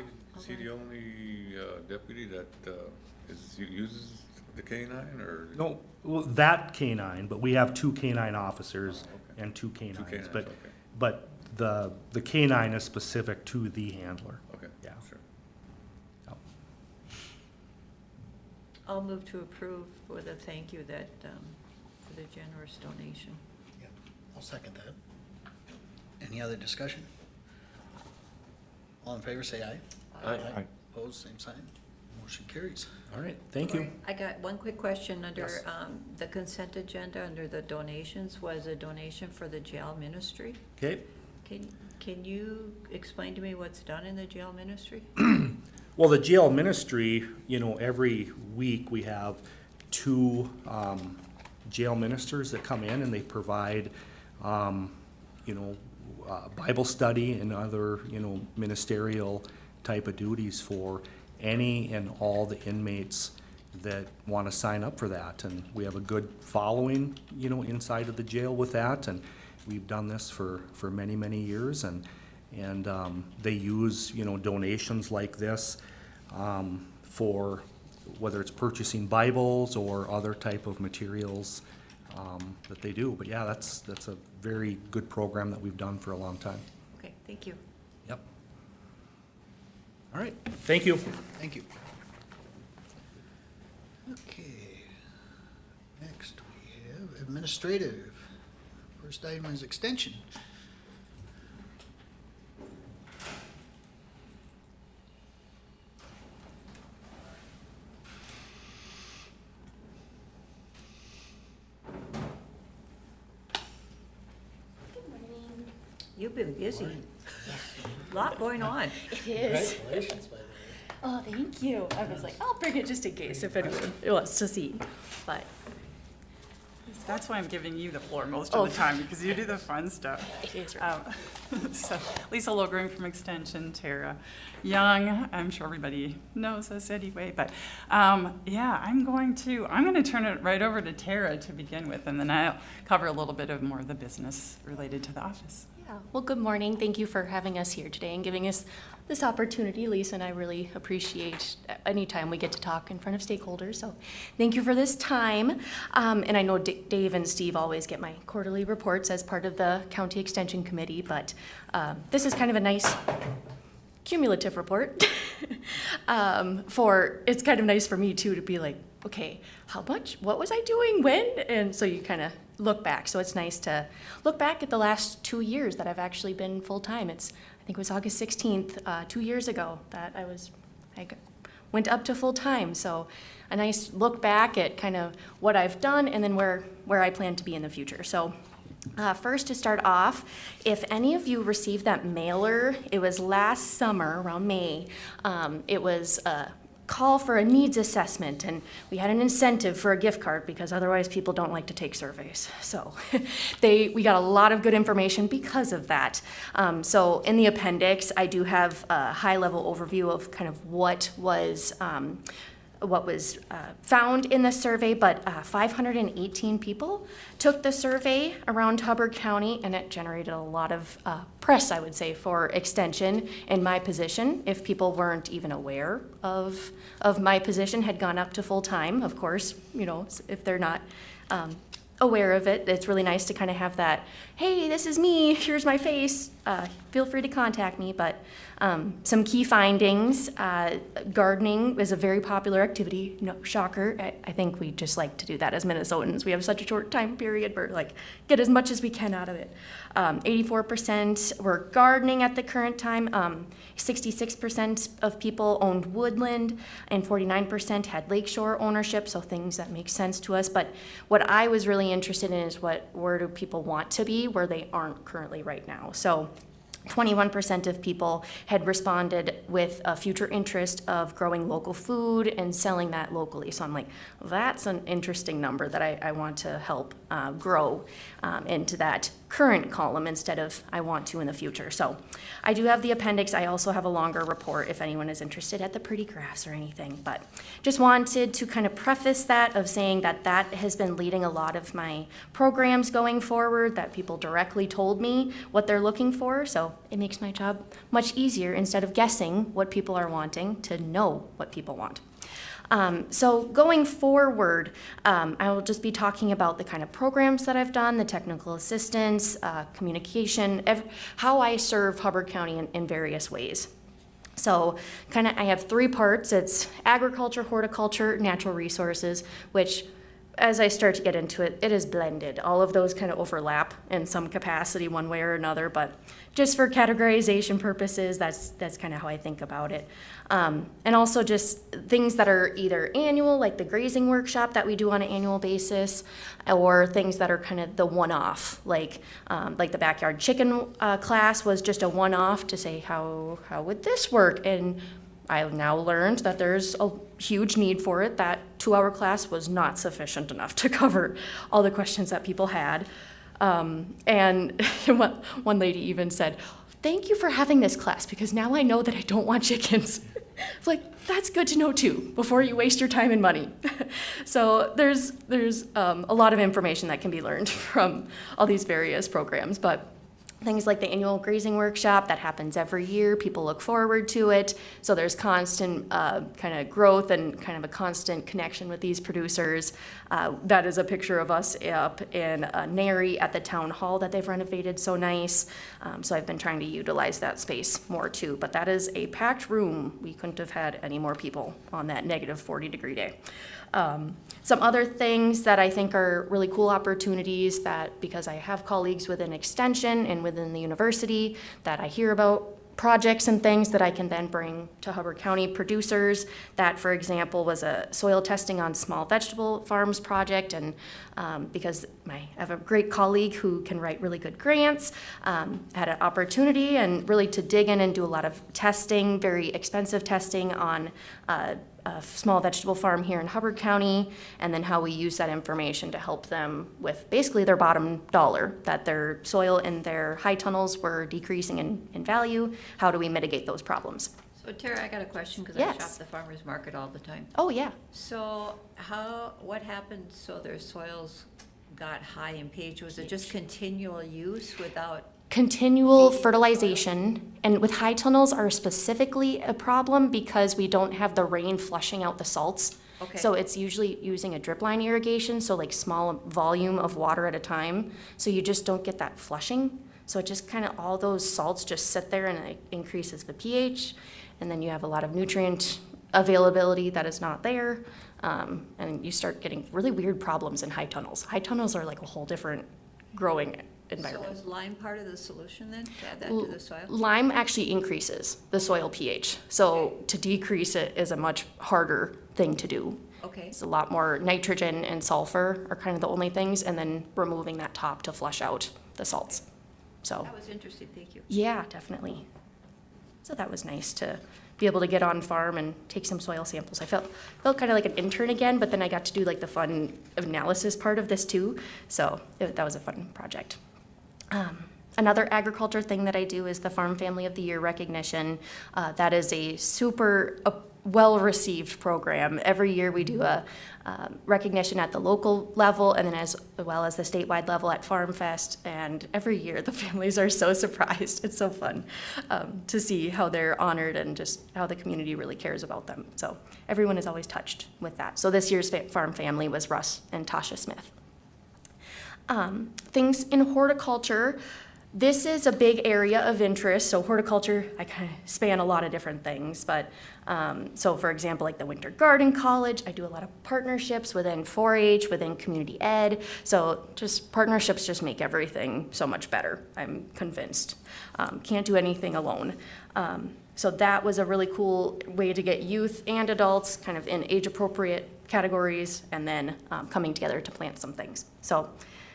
I: he the only deputy that uses the canine, or?
N: No, well, that canine, but we have 2 canine officers
I: Oh, okay.
N: and 2 canines.
I: canines,
N: But,
I: okay.
N: but the canine is specific to the handler.
I: Okay,
N: Yeah.
I: sure.
N: Yep.
D: I'll move to approve with a thank you that, for the generous donation.
A: Yep, I'll second that. Any other discussion? All in favor, say aye.
F: Aye.
A: Opposed, same sign. Motion carries.
N: All right, thank you.
D: I got one quick question under,
N: Yes.
D: the consent agenda, under the donations, was a donation for the jail ministry.
N: Okay.
D: Can you explain to me what's done in the jail ministry?
N: Well, the jail ministry, every week we have 2 jail ministers that come in and they provide, Bible study and other, ministerial type of duties for any and all the inmates that want to sign up for that. And we have a good following, inside of the jail with that. And we've done this for many, many years. And And they use, donations like this for whether it's purchasing Bibles or other type of materials that they do. But yeah, that's a very good program that we've done for a long time.
D: Okay, thank you.
N: Yep. All right, thank you.
A: Thank you. Okay. Next, we have administrative. First item is extension.
D: You've been busy. Lot going on.
B: It is. Oh, thank you. I was like, I'll bring it just in case if anyone wants to see, but.
P: That's why I'm giving you the floor most of the time, because you do the fun stuff.
B: It is right.
P: So, Lisa Logring from Extension, Tara Young, I'm sure everybody knows us anyway, but yeah, I'm going to turn it right over to Tara to begin with, and then I'll cover a little bit of more of the business related to the office.
B: Yeah. Well, good morning. Thank you for having us here today and giving us this opportunity. Lisa and I really appreciate any time we get to talk in front of stakeholders. So thank you for this time. And I know Dave and Steve always get my quarterly reports as part of the County Extension Committee, but this is kind of a nice cumulative report. It's kind of nice for me too to be like, okay, how much? What was I doing when? And so you kind of look back. So it's nice to look back at the last 2 years that I've actually been full-time. I think it was August 16th, 2 years ago that I went up to full-time. So a nice look back at kind of what I've done and then where I plan to be in the future. So first, to start off, if any of you received that mailer, it was last summer around May. It was a call for a needs assessment, and we had an incentive for a gift card because otherwise people don't like to take surveys. So we got a lot of good information because of that. So in the appendix, I do have a high-level overview of kind of what was found in the survey, but 518 people took the survey around Hubbard County, and it generated a lot of press, I would say, for Extension in my position. If people weren't even aware of my position, had gone up to full-time, of course, if they're not aware of it, it's really nice to kind of have that, hey, this is me, here's my face, feel free to contact me. But some key findings, gardening is a very popular activity. No shocker, I think we just like to do that as Minnesotans. We have such a short time period, we're like, get as much as we can out of it. 84% were gardening at the current time. 66% of people owned woodland, and 49% had lakeshore ownership, so things that make sense to us. But what I was really interested in is where do people want to be where they aren't currently right now. So 21% of people had responded with a future interest of growing local food and selling that locally. So I'm like, that's an interesting number that I want to help grow into that current column instead of I want to in the future. So I do have the appendix. I also have a longer report if anyone is interested at the pretty graphs or anything. But just wanted to kind of preface that of saying that has been leading a lot of my programs going forward, that people directly told me what they're looking for. So it makes my job much easier instead of guessing what people are wanting to know what people want. So going forward, I will just be talking about the kind of programs that I've done, the technical assistance, communication, how I serve Hubbard County in various ways. So I have 3 parts. It's agriculture, horticulture, natural resources, which as I start to get into it, it is blended. All of those kind of overlap in some capacity one way or another, but just for categorization purposes, that's kind of how I think about it. And also just things that are either annual, like the grazing workshop that we do on an annual basis, or things that are kind of the one-off, like the backyard chicken class was just a one-off to say, how would this work? And I've now learned that there's a huge need for it. That 2-hour class was not sufficient enough to cover all the questions that people had. And one lady even said, thank you for having this class because now I know that I don't want chickens. It's like, that's good to know too, before you waste your time and money. So there's a lot of information that can be learned from all these various programs. But
M: things like the annual grazing workshop that happens every year. People look forward to it. So there's constant kind of growth and kind of a constant connection with these producers. That is a picture of us up in Nary at the town hall that they've renovated so nice. So I've been trying to utilize that space more too. But that is a packed room. We couldn't have had any more people on that negative 40-degree day. Some other things that I think are really cool opportunities that, because I have colleagues within Extension and within the university, that I hear about projects and things that I can then bring to Hubbard County producers. That, for example, was a soil testing on small vegetable farms project, and because I have a great colleague who can write really good grants, had an opportunity and really to dig in and do a lot of testing, very expensive testing on a small vegetable farm here in Hubbard County, and then how we use that information to help them with basically their bottom dollar, that their soil and their high tunnels were decreasing in value. How do we mitigate those problems?
D: So Tara, I got a question, because I
M: Yes.
D: shop the farmer's market all the time.
M: Oh, yeah.
D: So what happened so their soils got high in pH? Was it just continual use without?
M: Continual fertilization, and with high tunnels are specifically a problem because we don't have the rain flushing out the salts.
D: Okay.
M: So it's usually using a drip line irrigation, so like small volume of water at a time. So you just don't get that flushing. So it just kind of, all those salts just sit there and it increases the pH. And then you have a lot of nutrient availability that is not there. And you start getting really weird problems in high tunnels. High tunnels are like a whole different growing environment.
D: So is lime part of the solution then, to add that to the soil?
M: Lime actually increases the soil pH. So to decrease it is a much harder thing to do.
D: Okay.
M: It's a lot more nitrogen and sulfur are kind of the only things, and then removing that top to flush out the salts. So,
D: That was interesting, thank you.
M: yeah, definitely. So that was nice to be able to get on farm and take some soil samples. I felt kind of like an intern again, but then I got to do like the fun analysis part of this too. So that was a fun project. Another agriculture thing that I do is the Farm Family of the Year recognition. That is a super well-received program. Every year we do a recognition at the local level and then as well as the statewide level at Farm Fest. And every year the families are so surprised. It's so fun to see how they're honored and just how the community really cares about them. So everyone is always touched with that. So this year's Farm Family was Russ and Tasha Smith. Things in horticulture. This is a big area of interest. So horticulture, I kind of span a lot of different things, but so for example, like the Winter Garden College, I do a lot of partnerships within 4-H, within community ed. So just partnerships just make everything so much better, I'm convinced. Can't do anything alone. So that was a really cool way to get youth and adults kind of in age-appropriate categories and then coming together to plant some things. So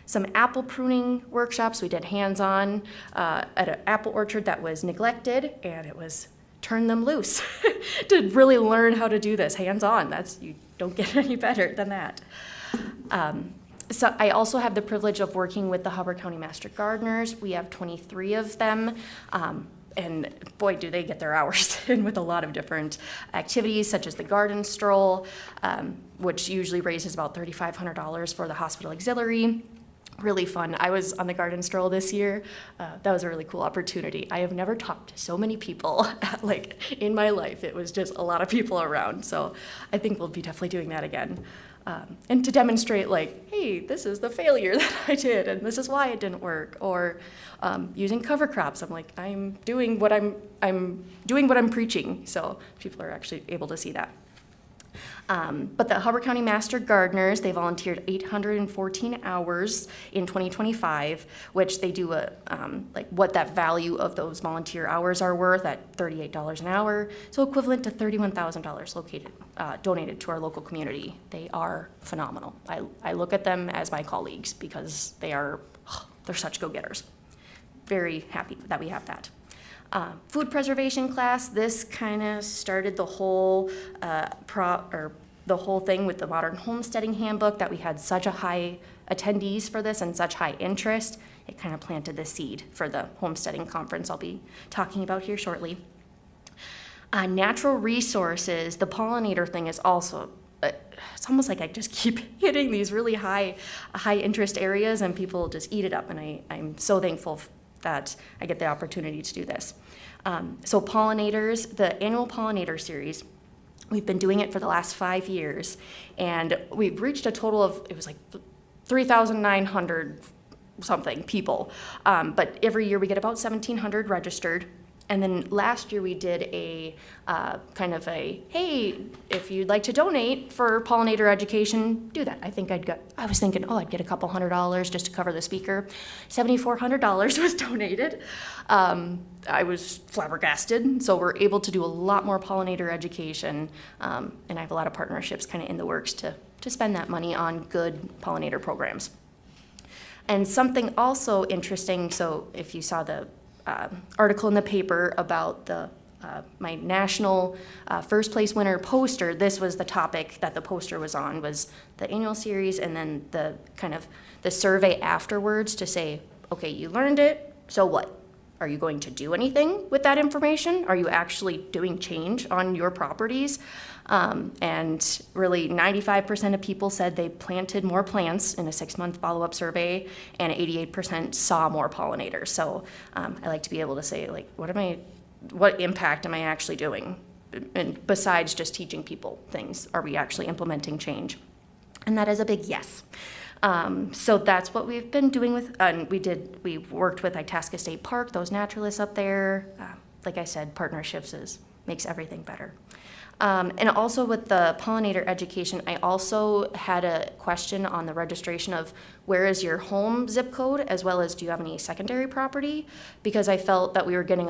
M: some apple pruning workshops. We did hands-on at an apple orchard that was neglected, and it was turn them loose to really learn how to do this hands-on. You don't get any better than that. So I also have the privilege of working with the Hubbard County Master Gardeners. We have 23 of them. And boy, do they get their hours in with a lot of different activities, such as the garden stroll, which usually raises about $3,500 for the hospital auxiliary. Really fun. I was on the garden stroll this year. That was a really cool opportunity. I have never talked to so many people in my life. It was just a lot of people around. So I think we'll be definitely doing that again. And to demonstrate hey, this is the failure that I did and this is why it didn't work. Or using cover crops. I'm doing what I'm preaching. So people are actually able to see that. But the Hubbard County Master Gardeners, they volunteered 814 hours in 2025, which they do what that value of those volunteer hours are worth at $38 an hour, so equivalent to $31,000 donated to our local community. They are phenomenal. I look at them as my colleagues because they're such go-getters. Very happy that we have that. Food preservation class, this kind of started the whole the whole thing with the Modern Homesteading Handbook, that we had such a high attendees for this and such high interest. It kind of planted the seed for the homesteading conference I'll be talking about here shortly. Natural resources, the pollinator thing is also, it's almost like I just keep hitting these really high interest areas and people just eat it up, and I'm so thankful
Q: that I get the opportunity to do this. So pollinators, the annual pollinator series, we've been doing it for the last 5 years, and we've reached a total of, it was like 3,900 something people. But every year we get about 1,700 registered. And then last year we did a kind of a, hey, if you'd like to donate for pollinator education, do that. I was thinking, I'd get a couple $100 just to cover the speaker. $7,400 was donated. I was flabbergasted. So we're able to do a lot more pollinator education. And I have a lot of partnerships kind of in the works to spend that money on good pollinator programs. And something also interesting, so if you saw the article in the paper about the my national first place winner poster, this was the topic that the poster was on, was the annual series, and then the kind of the survey afterwards to say, okay, you learned it, so what? Are you going to do anything with that information? Are you actually doing change on your properties? And really 95% of people said they planted more plants in a 6-month follow-up survey, and 88% saw more pollinators. So I like to be able to say, like, what impact am I actually doing? And besides just teaching people things, are we actually implementing change? And that is a big yes. So that's what we've been doing with, and we worked with Itasca State Park, those naturalists up there. Like I said, partnerships makes everything better. And also with the pollinator education, I also had a question on the registration of where is your home zip code, as well as do you have any secondary property? Because I felt that we were getting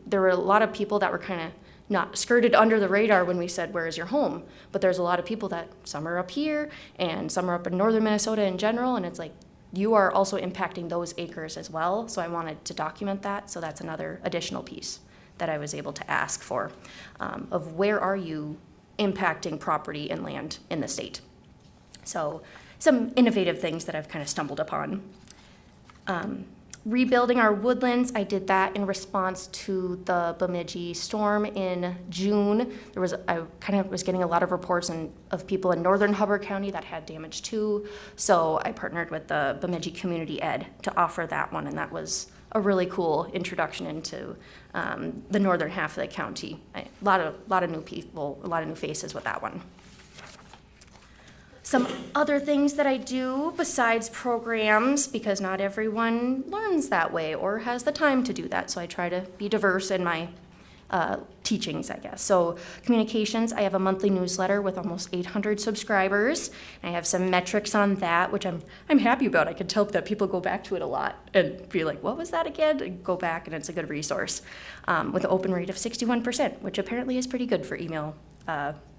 Q: there were a lot of people that were kind of not skirted under the radar when we said, where is your home? But there's a lot of people that some are up here and some are up in northern Minnesota in general, and it's like, you are also impacting those acres as well. So I wanted to document that, so that's another additional piece that I was able to ask for, of where are you impacting property and land in the state. So some innovative things that I've kind of stumbled upon. Rebuilding our woodlands, I did that in response to the Bemidji storm in June. I kind of was getting a lot of reports of people in northern Hubbard County that had damage too. So I partnered with the Bemidji Community Ed to offer that one, and that was a really cool introduction into the northern half of the county. A lot of new people, a lot of new faces with that one. Some other things that I do besides programs, because not everyone learns that way or has the time to do that, so I try to be diverse in my teachings, I guess. So communications, I have a monthly newsletter with almost 800 subscribers. I have some metrics on that, which I'm happy about. I can tell that people go back to it a lot and be like, what was that again? And go back, and it's a good resource. With an open rate of 61%, which apparently is pretty good for email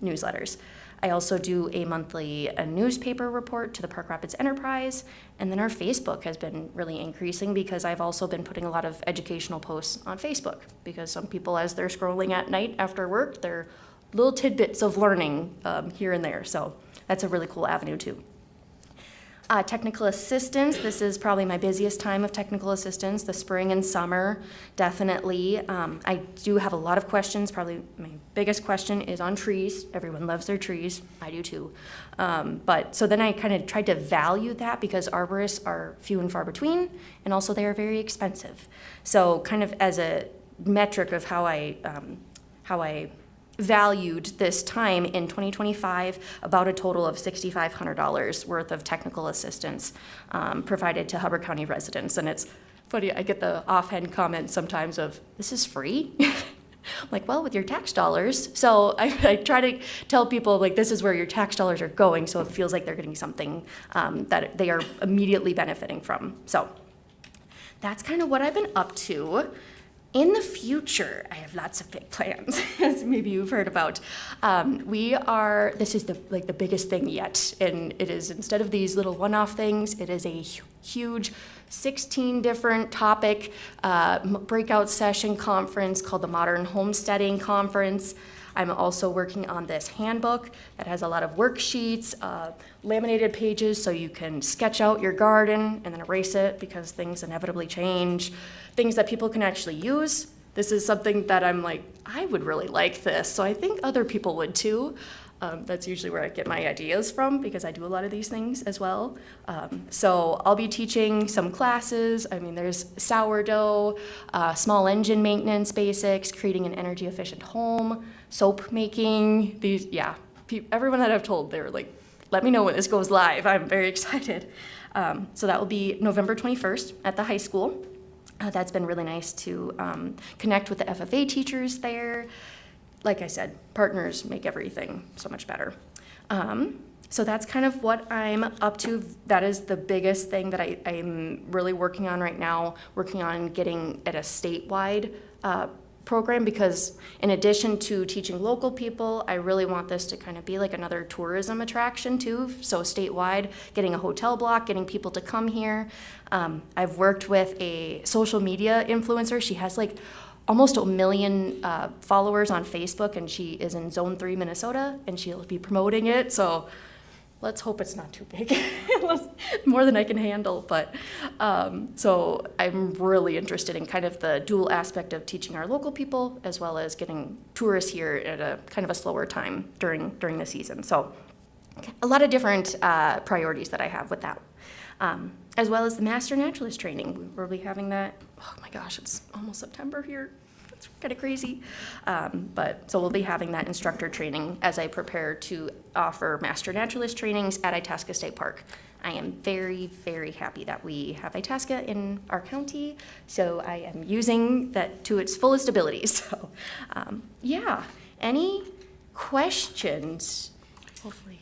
Q: newsletters. I also do a monthly newspaper report to the Park Rapids Enterprise, and then our Facebook has been really increasing because I've also been putting a lot of educational posts on Facebook, because some people, as they're scrolling at night after work, they're little tidbits of learning here and there, so that's a really cool avenue too. Technical assistance, this is probably my busiest time of technical assistance, the spring and summer, definitely. I do have a lot of questions. Probably my biggest question is on trees. Everyone loves their trees. I do too. But so then I kind of tried to value that, because arborists are few and far between, and also they are very expensive. So kind of as a metric of how I valued this time in 2025, about a total of $6,500 worth of technical assistance provided to Hubbard County residents. And it's funny, I get the offhand comment sometimes of, this is free? I'm like, well, with your tax dollars. So I try to tell people, like, this is where your tax dollars are going, so it feels like they're getting something that they are immediately benefiting from. So that's kind of what I've been up to. In the future, I have lots of big plans, as maybe you've heard about. This is the biggest thing yet, and it is, instead of these little one-off things, it is a huge 16 different topic breakout session conference called the Modern Homesteading Conference. I'm also working on this handbook that has a lot of worksheets, laminated pages, so you can sketch out your garden and then erase it because things inevitably change. Things that people can actually use. This is something that I'm like, I would really like this, so I think other people would too. That's usually where I get my ideas from because I do a lot of these things as well. So I'll be teaching some classes. I mean, there's sourdough, small engine maintenance basics, creating an energy efficient home, soap making. These, yeah, everyone that I've told, they were like, let me know when this goes live. I'm very excited. So that will be November 21st at the high school. That's been really nice to connect with the FFA teachers there. Like I said, partners make everything so much better. So that's kind of what I'm up to. That is the biggest thing that I'm really working on right now, working on getting at a statewide program, because in addition to teaching local people, I really want this to kind of be like another tourism attraction too. So statewide, getting a hotel block, getting people to come here. I've worked with a social media influencer. She has like almost 1 million followers on Facebook, and she is in Zone 3, Minnesota, and she'll be promoting it. So let's hope it's not too big, more than I can handle. But so I'm really interested in kind of the dual aspect of teaching our local people as well as getting tourists here at a kind of a slower time during the season. So a lot of different priorities that I have with that. As well as the Master Naturalist training. We'll be having that, oh my gosh, it's almost September here. It's kind of crazy. But so we'll be having that instructor training as I prepare to offer Master Naturalist trainings at Itasca State Park. I am very, very happy that we have Itasca in our county, so I am using that to its fullest abilities. So, yeah, any questions? Hopefully.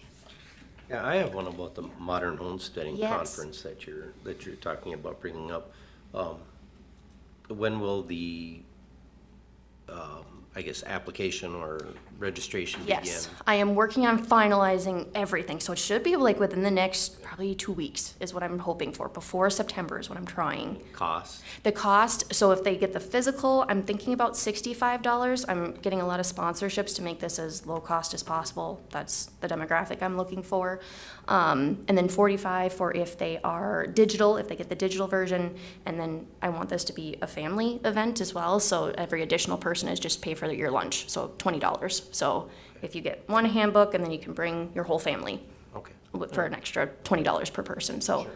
F: Yeah, I have one about the modern homesteading
Q: Yes.
F: conference that you're talking about bringing up. When will the, I guess, application or registration begin?
Q: Yes, I am working on finalizing everything, so it should be like within the next probably 2 weeks is what I'm hoping for. Before September is what I'm trying.
F: Cost?
Q: The cost, so if they get the physical, I'm thinking about $65. I'm getting a lot of sponsorships to make this as low cost as possible. That's the demographic I'm looking for. And then $45 for if they are digital, if they get the digital version. And then I want this to be a family event as well, so every additional person is just pay for your lunch, so $20. So if you get one handbook, and then you can bring your whole family.
F: Okay.
Q: For an extra $20 per person. So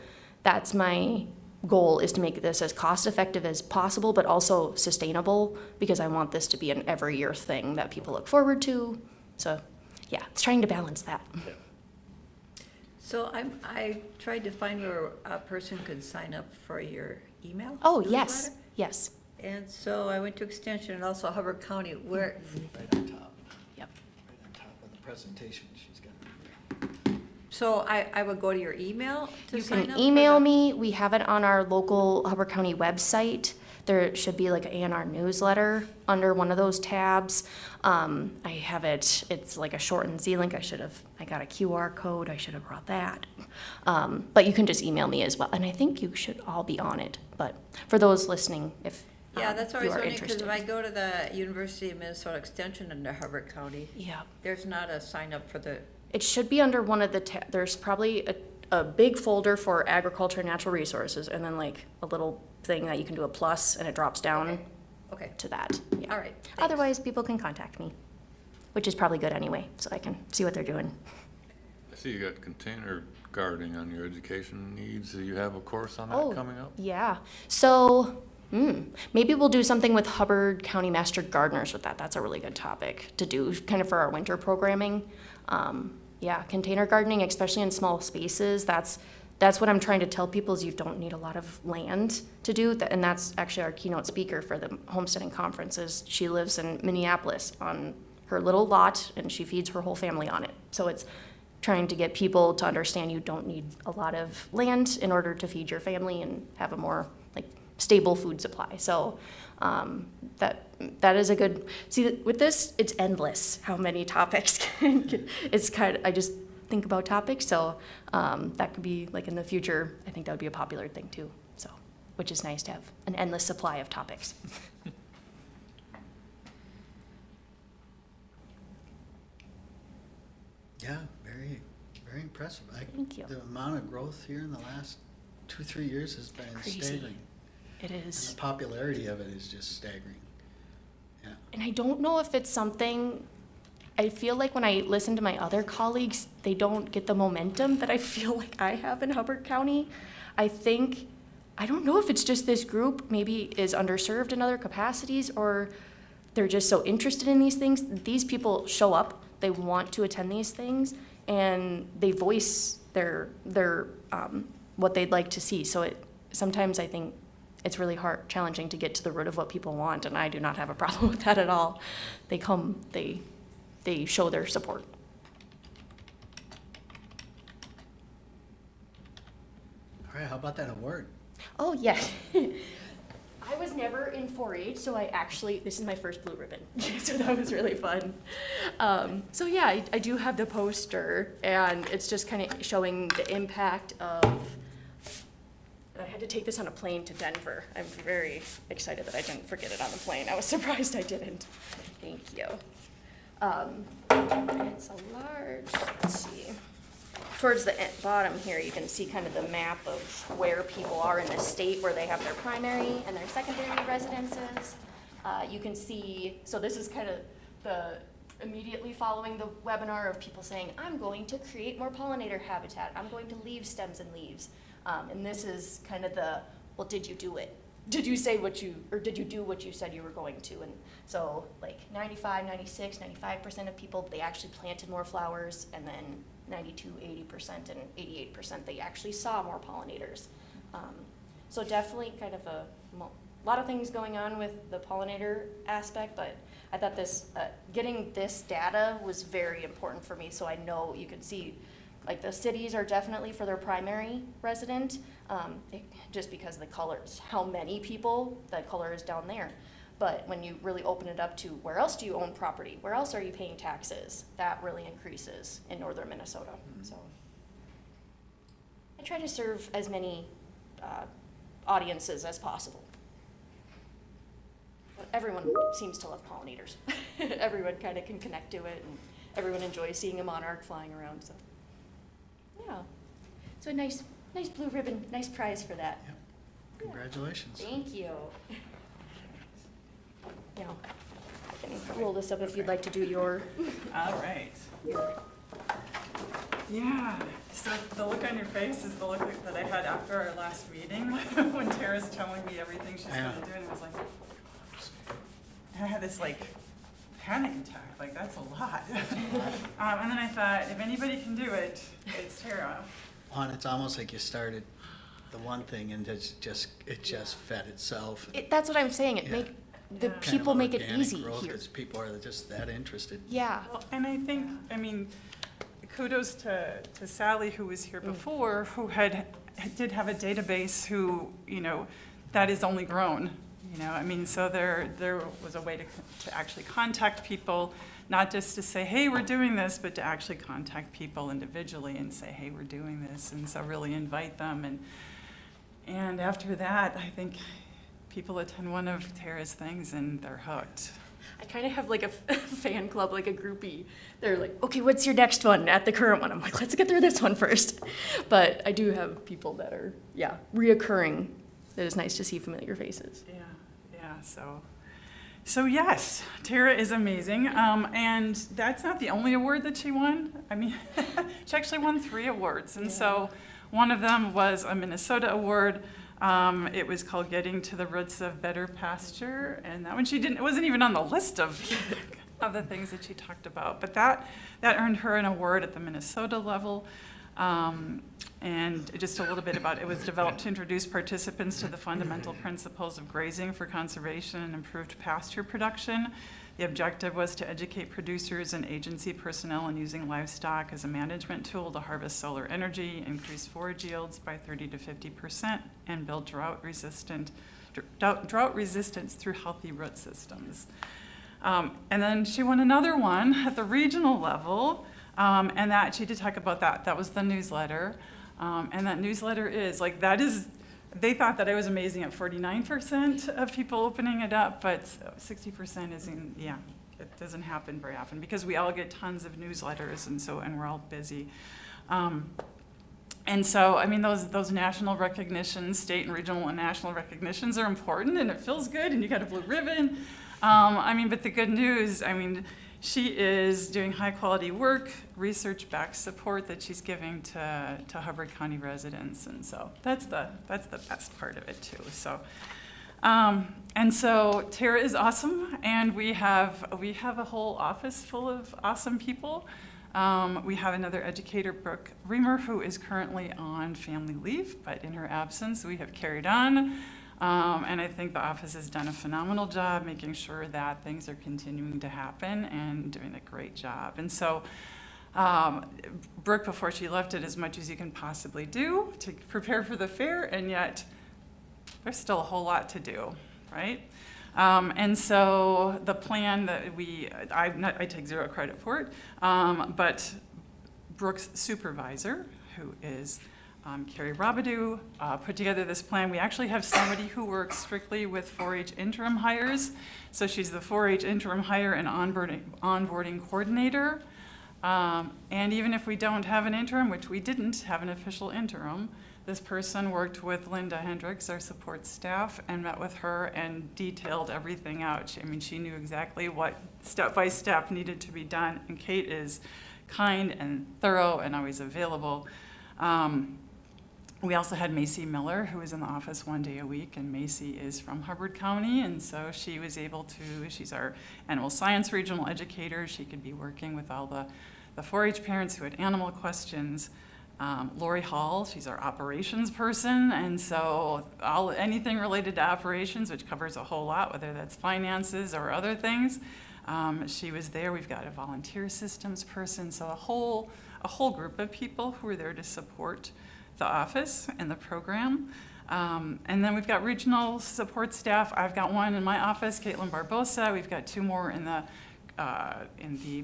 Q: that's my goal, is to make this as cost effective as possible, but also sustainable, because I want this to be an every year thing that people look forward to. So yeah, it's trying to balance that.
F: Yeah.
D: So I tried to find where a person could sign up for your email.
Q: Oh,
D: newsletter.
Q: yes, yes.
D: And so I went to Extension and also Hubbard County, where,
A: Right on top.
Q: Yep.
A: Right on top of the presentation she's got.
D: so I would go to your email to
Q: You
D: sign up?
Q: can
D: for
Q: email
D: the-
Q: me. We have it on our local Hubbard County website. There should be like an A&R newsletter under one of those tabs. I have it, it's like a shortened Z-link. I got a QR code. I should have brought that. But you can just email me as well. And I think you should all be on it. But for those listening, if
D: Yeah, that's what I
Q: you
D: was
Q: are
D: wondering, because
Q: interested.
D: if I go to the University of Minnesota Extension under Hubbard County,
Q: Yeah.
D: there's not a sign up for the,
Q: It should be under one of the, there's probably a big folder for agriculture and natural resources, and then like a little thing that you can do a plus, and it drops down
D: okay,
Q: to that. Yeah.
D: all right. thanks.
Q: Otherwise, people can contact me, which is probably good anyway, so I can see what they're doing.
I: I see you got container gardening on your education needs. Do you have a course on
Q: Oh,
I: that coming up?
Q: yeah. So, maybe we'll do something with Hubbard County Master Gardeners with that. That's a really good topic to do, kind of for our winter programming. Yeah, container gardening, especially in small spaces, that's what I'm trying to tell people, is you don't need a lot of land to do that. And that's actually our keynote speaker for the homesteading conferences. She lives in Minneapolis on her little lot, and she feeds her whole family on it. So it's trying to get people to understand you don't need a lot of land in order to feed your family and have a more like stable food supply. So that is a good, see, with this, it's endless how many topics it's kind of, I just think about topics. So that could be like in the future, I think that would be a popular thing too. So, which is nice to have an endless supply of topics.
A: Yeah, very, very impressive.
Q: Thank you.
A: The amount of growth here in the last 2-3 years has been
Q: Crazy.
A: staggering.
Q: It
A: And
Q: is.
A: the popularity of it is just staggering. Yeah.
Q: And I don't know if it's something, I feel like when I listen to my other colleagues, they don't get the momentum that I feel like I have in Hubbard County. I don't know if it's just this group maybe is underserved in other capacities, or they're just so interested in these things. These people show up, they want to attend these things, and they voice their what they'd like to see. So sometimes I think it's really challenging to get to the root of what people want, and I do not have a problem with that at all. They come, they show their support.
A: All right, how about that award?
Q: Oh, yes. I was never in 4-H, so this is my first blue ribbon, so that was really fun. So yeah, I do have the poster, and it's just kind of showing the impact of, I had to take this on a plane to Denver. I'm very excited that I didn't forget it on the plane. I was surprised I didn't. Thank you. It's a large, let's see. Towards the bottom here, you can see kind of the map of where people are in the state, where they have their primary and their secondary residences. You can see, so this is kind of the immediately following the webinar of people saying, I'm going to create more pollinator habitat. I'm going to leave stems and leaves. And this is kind of well, did you do it? Did you did you do what you said you were going to? And so like 95, 96, 95% of people, they actually planted more flowers, and then 92, 80%, and 88%, they actually saw more pollinators. So definitely kind of a lot of things going on with the pollinator aspect, but I thought getting this data was very important for me, so I know you can see like the cities are definitely for their primary resident, just because the colors, how many people, the color is down there. But when you really open it up to where else do you own property? Where else are you paying taxes? That really increases in northern Minnesota. So I try to serve as many audiences as possible. But everyone seems to love pollinators. Everyone kind of can connect to it, and everyone enjoys seeing a monarch flying around. So yeah, so a nice blue ribbon, nice prize for that.
A: Yep. Congratulations.
Q: Thank you. Now, I can roll this up if you'd like to do your.
P: All right. Yeah, so the look on your face is the look that I had after our last meeting when Tara's telling me everything she's going to do, and I was like, I had this like panic attack, like that's a lot. And then I thought, if anybody can do it, it's Tara.
A: Juan, it's almost like you started the one thing and it just fed itself.
Q: That's what I'm saying. The
A: Kind of
Q: people make it
A: organic
Q: easy
A: growth,
Q: here.
A: 'cause people are just that interested.
Q: Yeah.
P: Well, and I think, kudos to Sally, who was here before, who did have a database who, that is only grown, so there was a way to actually contact people, not just to say, hey, we're doing this, but to actually contact people individually and say, hey, we're doing this, and so really invite them, and after that, I think people attend one of Tara's things and they're hooked.
Q: I kind of have like a fan club, like a groupie. They're like, okay, what's your next one at the current one? I'm like, let's get through this one first. But I do have people that are, reoccurring. That is nice to see familiar faces.
P: Yeah, so yes, Tara is amazing. And that's not the only award that she won. She actually won 3 awards. And so one of them was a Minnesota award. It was called Getting to the Roots of Better Pasture, and that one it wasn't even on the list of the things that she talked about, but that earned her an award at the Minnesota level. And just a little bit about it was developed to introduce participants to the fundamental principles of grazing for conservation and improved pasture production. The objective was to educate producers and agency personnel in using livestock as a management tool to harvest solar energy, increase forage yields by 30 to 50%, and build drought resistance through healthy root systems. And then she won another one at the regional level, and that she did talk about that. That was the newsletter, and that newsletter they thought that I was amazing at 49% of people opening it up, but 60% it doesn't happen very often because we all get tons of newsletters and we're all busy. And so, those national recognitions, state and regional and national recognitions are important, and it feels good, and you got a blue ribbon. But the good news, she is doing high-quality work, research-backed support that she's giving to Hubbard County residents, and so that's the best part of it too. So, and so Tara is awesome, and we have a whole office full of awesome people. We have another educator, Brooke Reamer, who is currently on family leave, but in her absence, we have carried on. And I think the office has done a phenomenal job making sure that things are continuing to happen and doing a great job. And so Brooke, before she left, did as much as you can possibly do to prepare for the fair, and yet there's still a whole lot to do, right? And so the plan that I take zero credit for it, but Brooke's supervisor, who is Carrie Robidoux, put together this plan. We actually have somebody who works strictly with 4-H interim hires. So she's the 4-H interim hire and onboarding coordinator. And even if we don't have an interim, which we didn't have an official interim, this person worked with Linda Hendricks, our support staff, and met with her and detailed everything out. She knew exactly what step by step needed to be done. And Kate is kind and thorough and always available. We also had Macy Miller, who was in the office 1 day a week, and Macy is from Hubbard County, and so she was able to, she's our animal science regional educator. She could be working with all the 4-H parents who had animal questions. Lori Hall, she's our operations person, and so anything related to operations, which covers a whole lot, whether that's finances or other things, she was there. We've got a volunteer systems person, so a whole group of people who are there to support the office and the program. And then we've got regional support staff. I've got one in my office, Caitlin Barbosa. We've got 2 more in the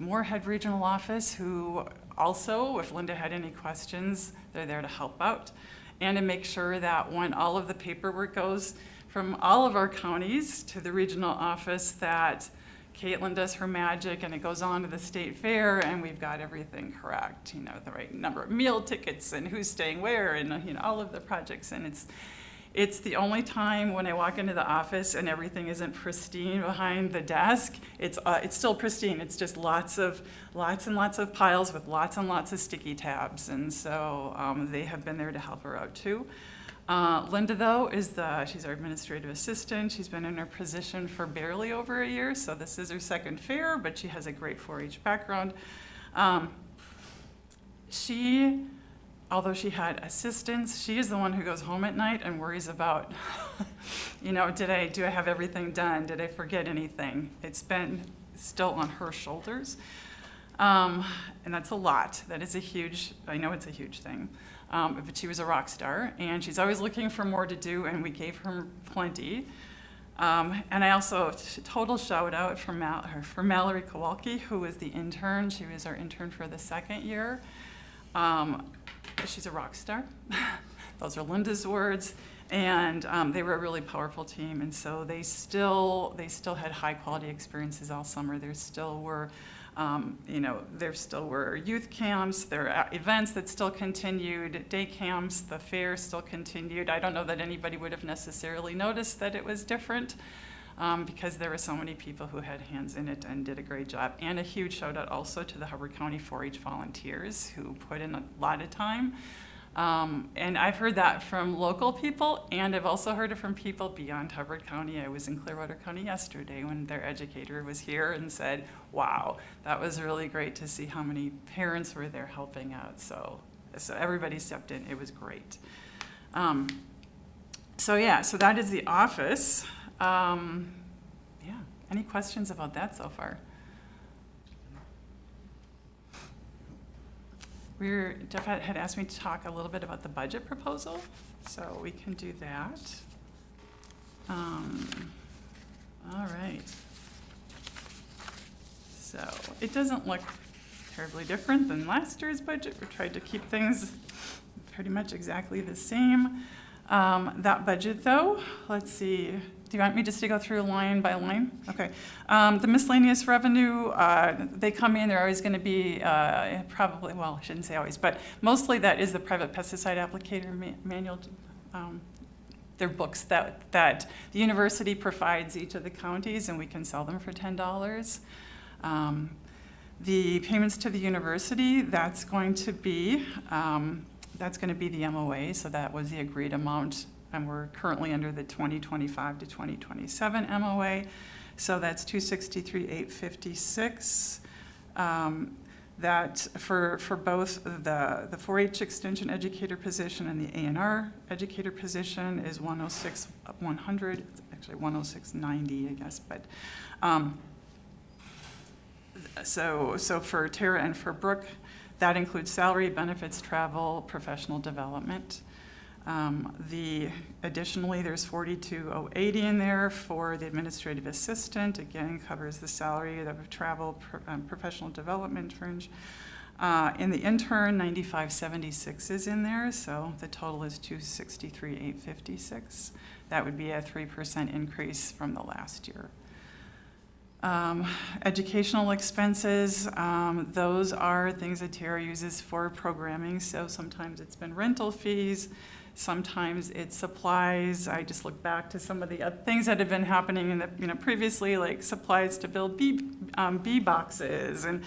P: Moorhead regional office who also, if Linda had any questions, they're there to help out and to make sure that when all of the paperwork goes from all of our counties to the regional office, that Caitlin does her magic and it goes on to the state fair and we've got everything correct, the right number of meal tickets and who's staying where and all of the projects. And it's the only time when I walk into the office and everything isn't pristine behind the desk. It's still pristine. It's just lots and lots of piles with lots and lots of sticky tabs. And so they have been there to help her out too. Linda, though, she's our administrative assistant. She's been in her position for barely over a year, so this is her second fair, but she has a great 4-H background. Although she had assistants, she is the one who goes home at night and worries about, do I have everything done? Did I forget anything? It's been still on her shoulders. And that's a lot. That is I know it's a huge thing. But she was a rock star, and she's always looking for more to do, and we gave her plenty. And I also, total shout out for Mallory Kowalski, who was the intern. She was our intern for the 2nd year. She's a rock star. Those are Linda's words. And they were a really powerful team, and so they still had high quality experiences all summer. There still were youth camps, there are events that still continued, day camps, the fair still continued. I don't know that anybody would have necessarily noticed that it was different because there were so many people who had hands in it and did a great job. And a huge shout out also to the Hubbard County 4-H volunteers who put in a lot of time. And I've heard that from local people, and I've also heard it from people beyond Hubbard County. I was in Clearwater County yesterday when their educator was here and said, wow, that was really great to see how many parents were there helping out. So everybody stepped in. It was great. So that is the office. Any questions about that so far? Jeff had asked me to talk a little bit about the budget proposal, so we can do that. All right. So it doesn't look terribly different than last year's budget. We tried to keep things pretty much exactly the same. That budget, though, let's see. Do you want me just to go through line by line? Okay. The miscellaneous revenue, they come in, they're always going to be probably, well, I shouldn't say always, but mostly that is the private pesticide applicator manual. They're books that the university provides each of the counties, and we can sell them for $10. The payments to the university, that's going to be the MOA, so that was the agreed amount, and we're currently under the 2025 to 2027 MOA, so that's $263,856. That for both the 4-H extension educator position and the A&R educator position is $106,100, actually $106,090, I guess, but so for Tara and for Brooke, that includes salary, benefits, travel, professional development. Additionally, there's $42,080 in there for the administrative assistant. Again, covers the salary, the travel, professional development fringe. In the intern, $95,76 is in there, so the total is $263,856. That would be a 3% increase from the last year. Educational expenses, those are things that Tara uses for programming, so sometimes it's been rental fees, sometimes it's supplies. I just look back to some of the things that have been happening in the, previously, like supplies to build bee boxes and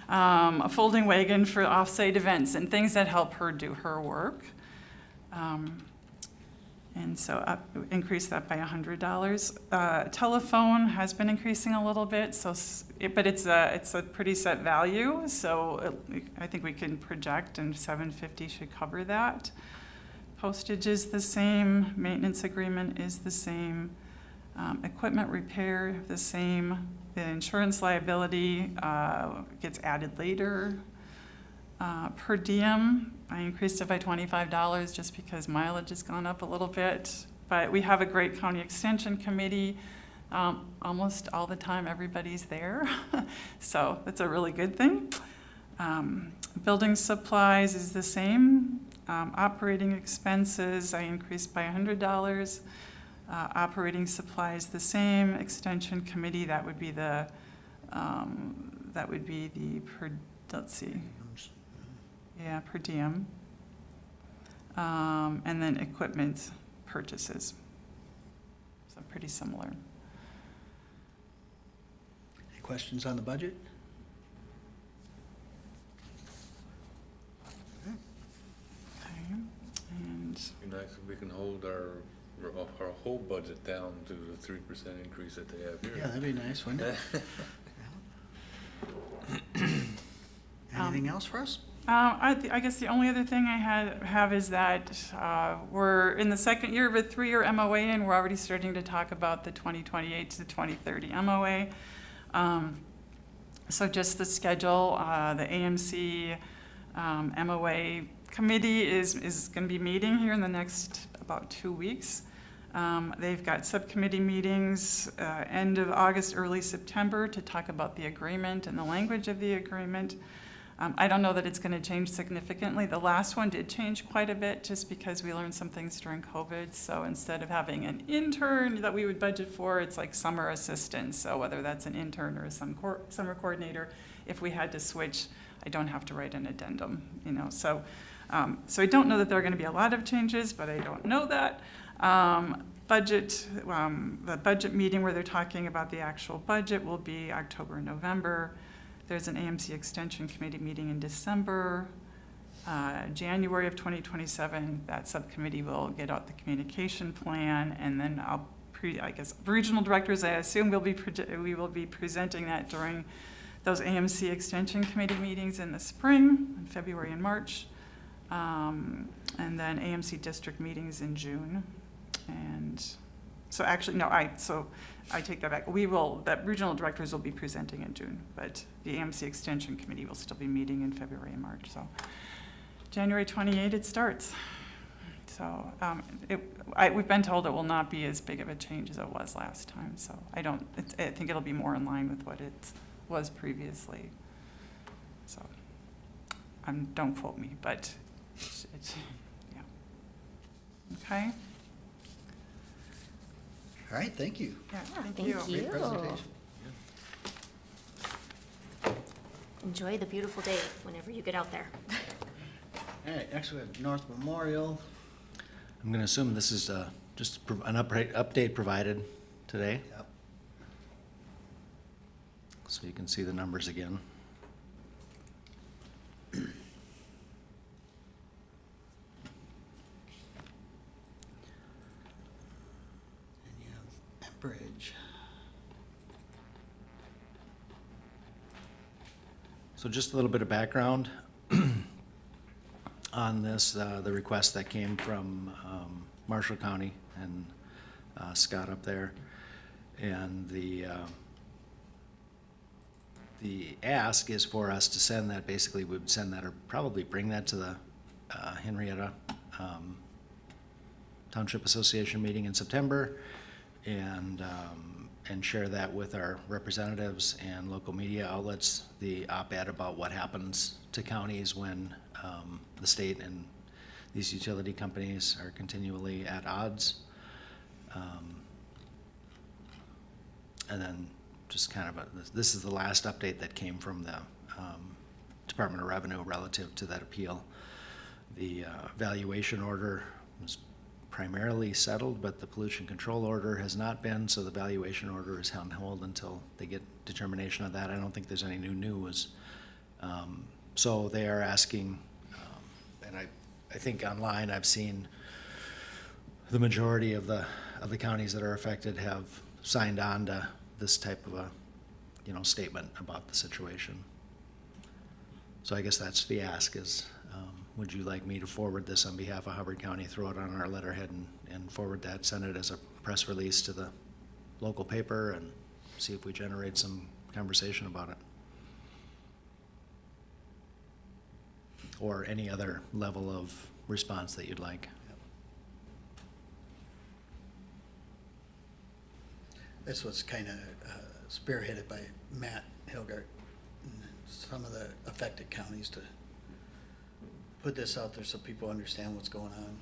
P: a folding wagon for off-site events and things that help her do her work. And so increase that by $100. Telephone has been increasing a little bit, but it's a pretty set value, so I think we can project, and $750 should cover that. Postage is the same, maintenance agreement is the same, equipment repair the same, the insurance liability gets added later. Per diem, I increased it by $25 just because mileage has gone up a little bit. But we have a great county extension committee. Almost all the time, everybody's there. So that's a really good thing. Building supplies is the same. Operating expenses, I increased by $100. Operating supplies the same. Extension committee, that would be the let's see. Yeah, per diem. And then equipment purchases. So pretty similar.
A: Any questions on the budget?
P: Okay. And
I: Be nice if we can hold our whole budget down to the 3% increase that they have here.
A: Yeah, that'd be nice, wouldn't it? Anything else for us?
P: I guess the only other thing I have is that we're in the second year of a 3-year MOA, and we're already starting to talk about the 2028 to 2030 MOA. So just the schedule, the AMC MOA committee is going to be meeting here in the next about 2 weeks. They've got subcommittee meetings end of August, early September to talk about the agreement and the language of the agreement. I don't know that it's going to change significantly. The last one did change quite a bit just because we learned some things during COVID. So instead of having an intern that we would budget for, it's like summer assistants. So whether that's an intern or a summer coordinator, if we had to switch, I don't have to write an addendum, So I don't know that there are going to be a lot of changes, but I don't know that. Budget, the budget meeting where they're talking about the actual budget will be October and November. There's an AMC Extension Committee meeting in December. January of 2027, that subcommittee will get out the communication plan, and then I guess regional directors, I assume we will be presenting that during those AMC Extension Committee meetings in the spring, in February and March, and then AMC district meetings in June. And so actually, no, I take that back. The regional directors will be presenting in June, but the AMC Extension Committee will still be meeting in February and March. So January 28 it starts. So we've been told it will not be as big of a change as it was last time. So I think it'll be more in line with what it was previously. So don't quote me, but it's yeah. Okay.
A: All right, thank you.
P: Yeah, thank
Q: Thank
P: you.
Q: you.
A: Great presentation.
Q: Enjoy the beautiful day whenever you get out there.
A: All right, next we have North Memorial.
C: I'm going to assume this is just an update provided today.
A: Yep.
C: So you can see the numbers again.
A: Bridge.
C: So just a little bit of background on this, the request that came from Marshall County and Scott up there. And the ask is for us to send that, basically we would send that or probably bring that to the Henrietta Township Association meeting in September and share that with our representatives and local media outlets, the op-ed about what happens to counties when the state and these utility companies are continually at odds. And then just kind of this is the last update that came from the Department of Revenue relative to that appeal. The valuation order was primarily settled, but the pollution control order has not been, so the valuation order is on hold until they get determination of that. I don't think there's any new news. So they are asking, and I think online I've seen the majority of the counties that are affected have signed on to this type of a, statement about the situation. So I guess that's the ask is, would you like me to forward this on behalf of Hubbard County, throw it on our letterhead and forward that, send it as a press release to the local paper and see if we generate some conversation about it? Or any other level of response that you'd like.
A: This was kind of spearheaded by Matt Hilgart and some of the affected counties to put this out there so people understand what's going on.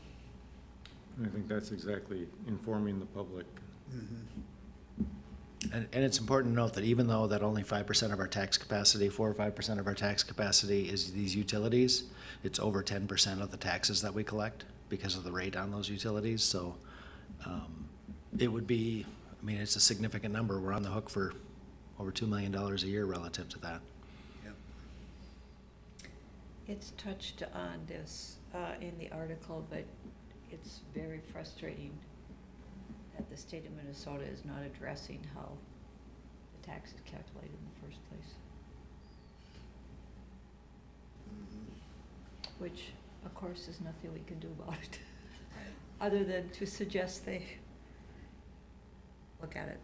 E: I think that's exactly informing the public.
C: And it's important to note that even though that only 5% of our tax capacity, 4 or 5% of our tax capacity is these utilities, it's over 10% of the taxes that we collect because of the rate on those utilities. So it would be, it's a significant number. We're on the hook for over $2 million a year relative to that.
D: It's touched on this in the article, but it's very frustrating that the state of Minnesota is not addressing how the tax is calculated in the first place. Which, of course, is nothing we can do about it, other than to suggest they look at it.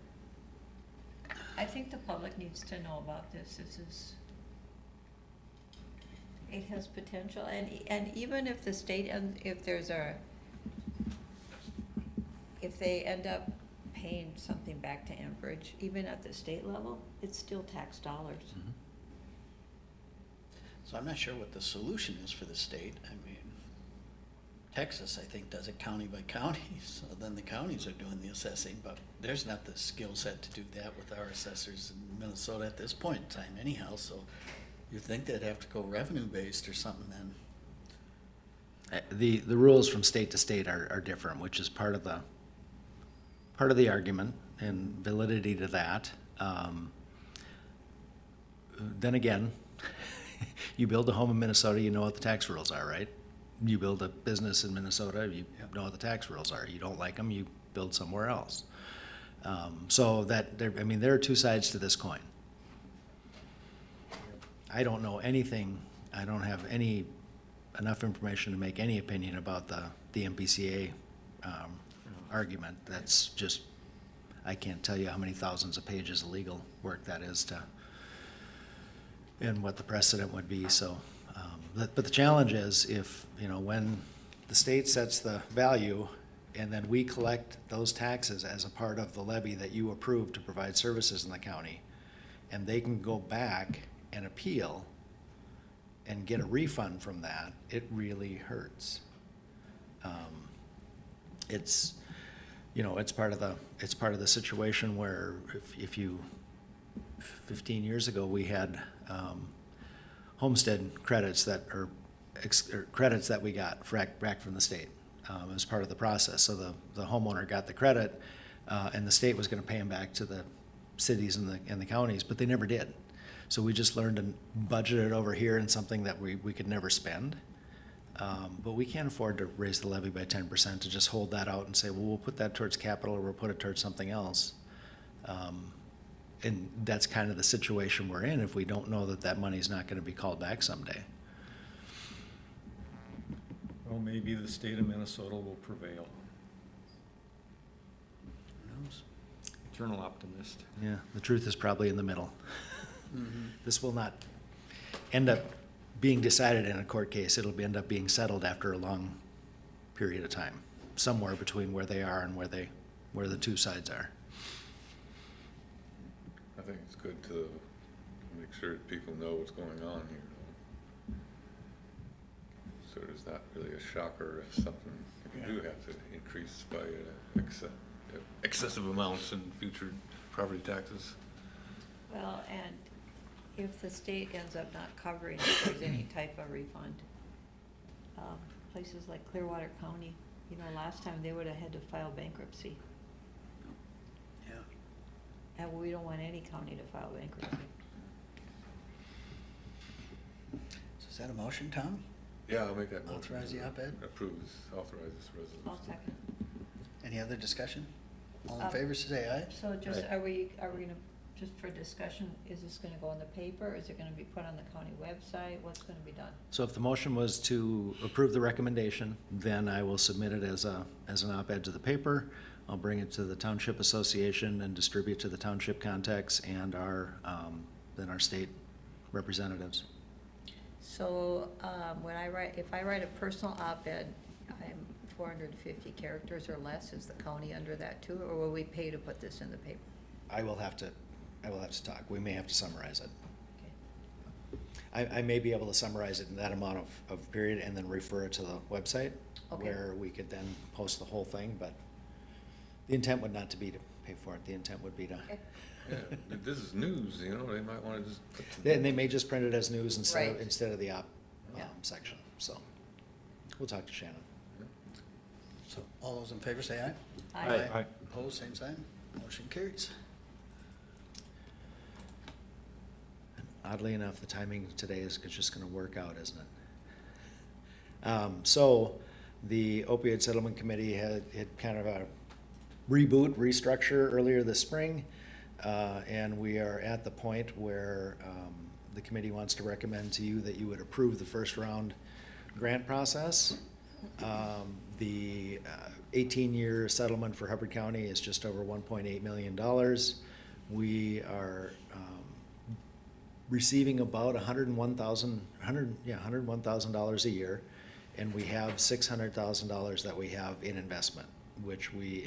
D: I think the public needs to know about this. It has potential, and even if the state, if they end up paying something back to Enbridge, even at the state level, it's still tax dollars.
C: Mm-hmm.
A: So I'm not sure what the solution is for the state. Texas, I think, does it county by county, so then the counties are doing the assessing, but there's not the skill set to do that with our assessors in Minnesota at this point in time anyhow, so you think they'd have to go revenue-based or something then?
C: The rules from state to state are different, which is part of the argument and validity to that. Then again, you build a home in Minnesota, you know what the tax rules are, right? You build a business in Minnesota, you know what the tax rules are. You don't like them, you build somewhere else. So that there are two sides to this coin. I don't know anything. I don't have enough information to make any opinion about the MPCA argument. That's just, I can't tell you how many thousands of pages of legal work that is and what the precedent would be. So, but the challenge is if, when the state sets the value and then we collect those taxes as a part of the levy that you approved to provide services in the county, and they can go back and appeal and get a refund from that, it really hurts. It's part of the situation where if you 15 years ago we had homestead credits that or credits that we got back from the state as part of the process. So the homeowner got the credit and the state was going to pay them back to the cities and the counties, but they never did. So we just learned to budget it over here in something that we could never spend. But we can't afford to raise the levy by 10% to just hold that out and say, well, we'll put that towards capital or we'll put it towards something else. And that's kind of the situation we're in if we don't know that that money's not gonna be called back someday.
E: Well, maybe the state of Minnesota will prevail.
A: Who knows?
E: Eternal optimist.
C: Yeah, the truth is probably in the middle.
A: Mhm.
C: This will not end up being decided in a court case. It'll end up being settled after a long period of time, somewhere between where they are and where the two sides are.
I: I think it's good to make sure that people know what's going on here. So there's not really a shocker if something, if you do have to increase by excessive amounts in future property taxes.
D: Well, and if the state ends up not covering if there's any type of refund, places like Clearwater County, you know, last time they would have had to file bankruptcy.
A: Yeah.
D: And we don't want any county to file bankruptcy.
A: So is that a motion, Tom?
I: Yeah, I'll make that motion.
A: Authorize the op-ed?
I: Authorize this resolution.
D: I'll second.
A: Any other discussion? All in
D: Um,
A: favor, say aye.
D: So just, are we gonna, just for discussion, is this gonna go in the paper? Is it gonna be put on the county website? What's gonna be done?
C: So if the motion was to approve the recommendation, then I will submit it as an op-ed to the paper. I'll bring it to the Township Association and distribute to the township contacts and then our state representatives.
D: So, if I write a personal op-ed, I'm 450 characters or less, is the county under that too, or will we pay to put this in the paper?
C: I will have to talk. We may have to summarize it.
D: Okay.
C: I may be able to summarize it in that amount of period and then refer it to the website,
D: Okay.
C: where we could then post the whole thing, but the intent would not to be to pay for it. The intent would be to.
D: Okay.
I: Yeah, if this is news, you know, they might wanna just put some.
C: And they may just print it as news
D: Right.
C: instead of the op
D: Yeah.
C: section, so we'll talk to Shannon.
A: So all those in favor, say aye.
D: Aye.
E: Aye.
A: Opposed, same sign. Motion carries.
C: Oddly enough, the timing today is just gonna work out, isn't it? So the opioid settlement committee had kind of a reboot, restructure earlier this spring. And we are at the point where the committee wants to recommend to you that you would approve the first round grant process. The 18-year settlement for Hubbard County is just over $1.8 million. We are receiving about $101,000 a year, and we have $600,000 that we have in investment, which we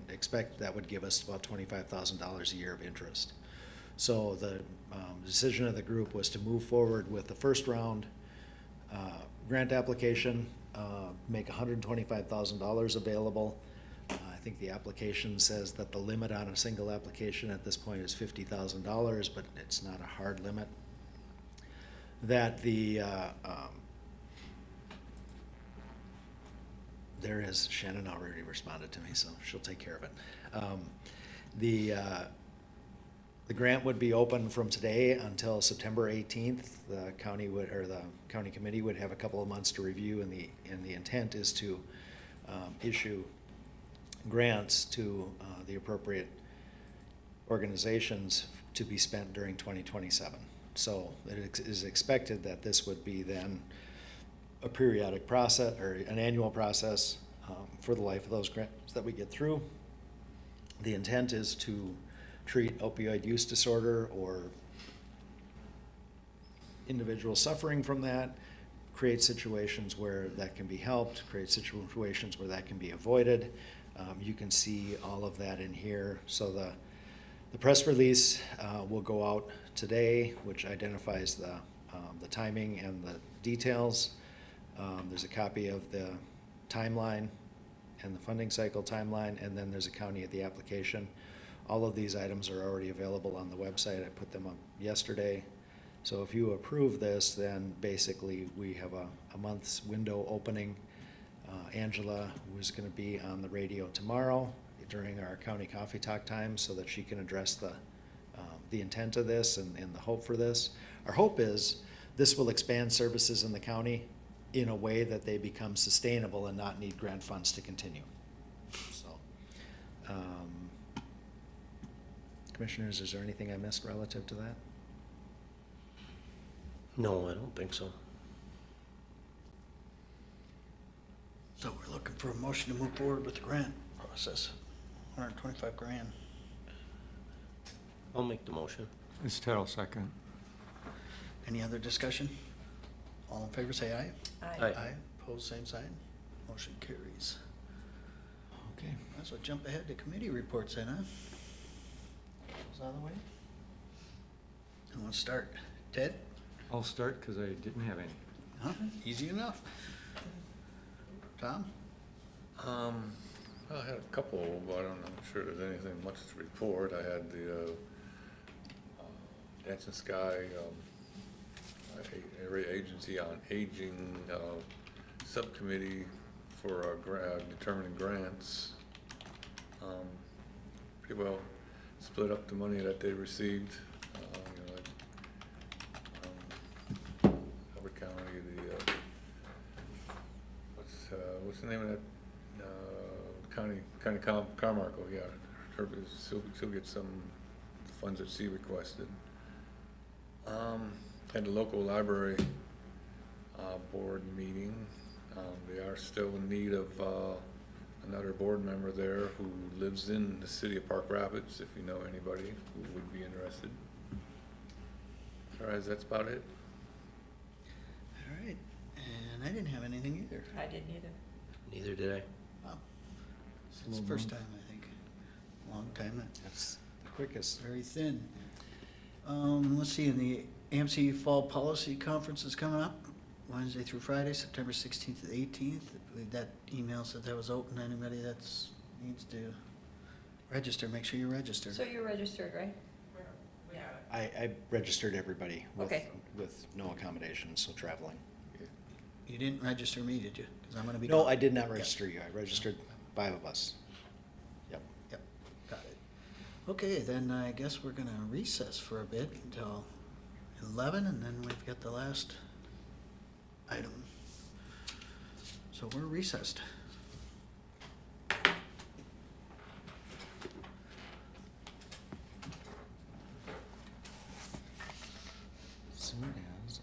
C: expect that would give us about $25,000 a year of interest. So the decision of the group was to move forward with the first round grant application, make $125,000 available. I think the application says that the limit on a single application at this point is $50,000, but it's not a hard limit. That there is, Shannon already responded to me, so she'll take care of it. The grant would be open from today until September 18th. The county committee would have a couple of months to review, and the intent is to issue grants to the appropriate organizations to be spent during 2027. So it is expected that this would be then a periodic process or an annual process for the life of those grants that we get through. The intent is to treat opioid use disorder or individuals suffering from that, create situations where that can be helped, create situations where that can be avoided. You can see all of that in here. So the press release will go out today, which identifies the timing and the details. There's a copy of the timeline and the funding cycle timeline, and then there's a county of the application. All of these items are already available on the website. I put them up yesterday. So if you approve this, then basically we have a month's window opening. Angela was going to be on the radio tomorrow during our county coffee talk time so that she can address the intent of this and the hope for this. Our hope is this will expand services in the county in a way that they become sustainable and not need grant funds to continue. So, Commissioners, is there anything I missed relative to that?
F: No, I don't think so.
A: So we're looking for a motion to move forward with the grant process, 125 grand.
F: I'll make the motion.
E: It's Ted, I'll second.
A: Any other discussion? All in favor, say aye.
F: Aye.
A: Aye, opposed, same sign. Motion carries.
C: Okay.
A: Might as well jump ahead to committee reports then, huh? Is that the way? Who wants to start? Ted?
E: I'll start because I didn't have any.
A: Huh? Easy enough. Tom?
I: I had a couple, but I'm not sure there's anything much to report. I had the Dancing Sky Area Agency on Aging Subcommittee for determining grants. Pretty well split up the money that they received. Hubbard County, what's the name of that, County Carmichael, yeah. She'll get some funds that she requested. Had the local library board meeting. They are still in need of another board member there who lives in the city of Park Rapids, if you know anybody who would be interested. All right, that's about it.
A: All right, and I didn't have anything either.
D: I didn't either.
F: Neither did I.
A: Wow. It's the first time, I think. Long time.
C: That's the quickest.
A: Very thin. Let's see, in the AMC Fall Policy Conference is coming up, Wednesday through Friday, September 16th to the 18th. I believe that email said that was open. Anybody that's needs to register, make sure you register.
D: So you're registered, right?
C: I registered everybody
D: Okay.
C: with no accommodations, so traveling.
A: You didn't register me, did you? Because I'm gonna be.
C: No,
A: gone.
C: I did not register you. I registered 5 of us. Yep.
A: Yep, got it. Okay, then I guess we're gonna recess for a bit until 11, and then we've got the last item. So we're recessed.
C: Soon as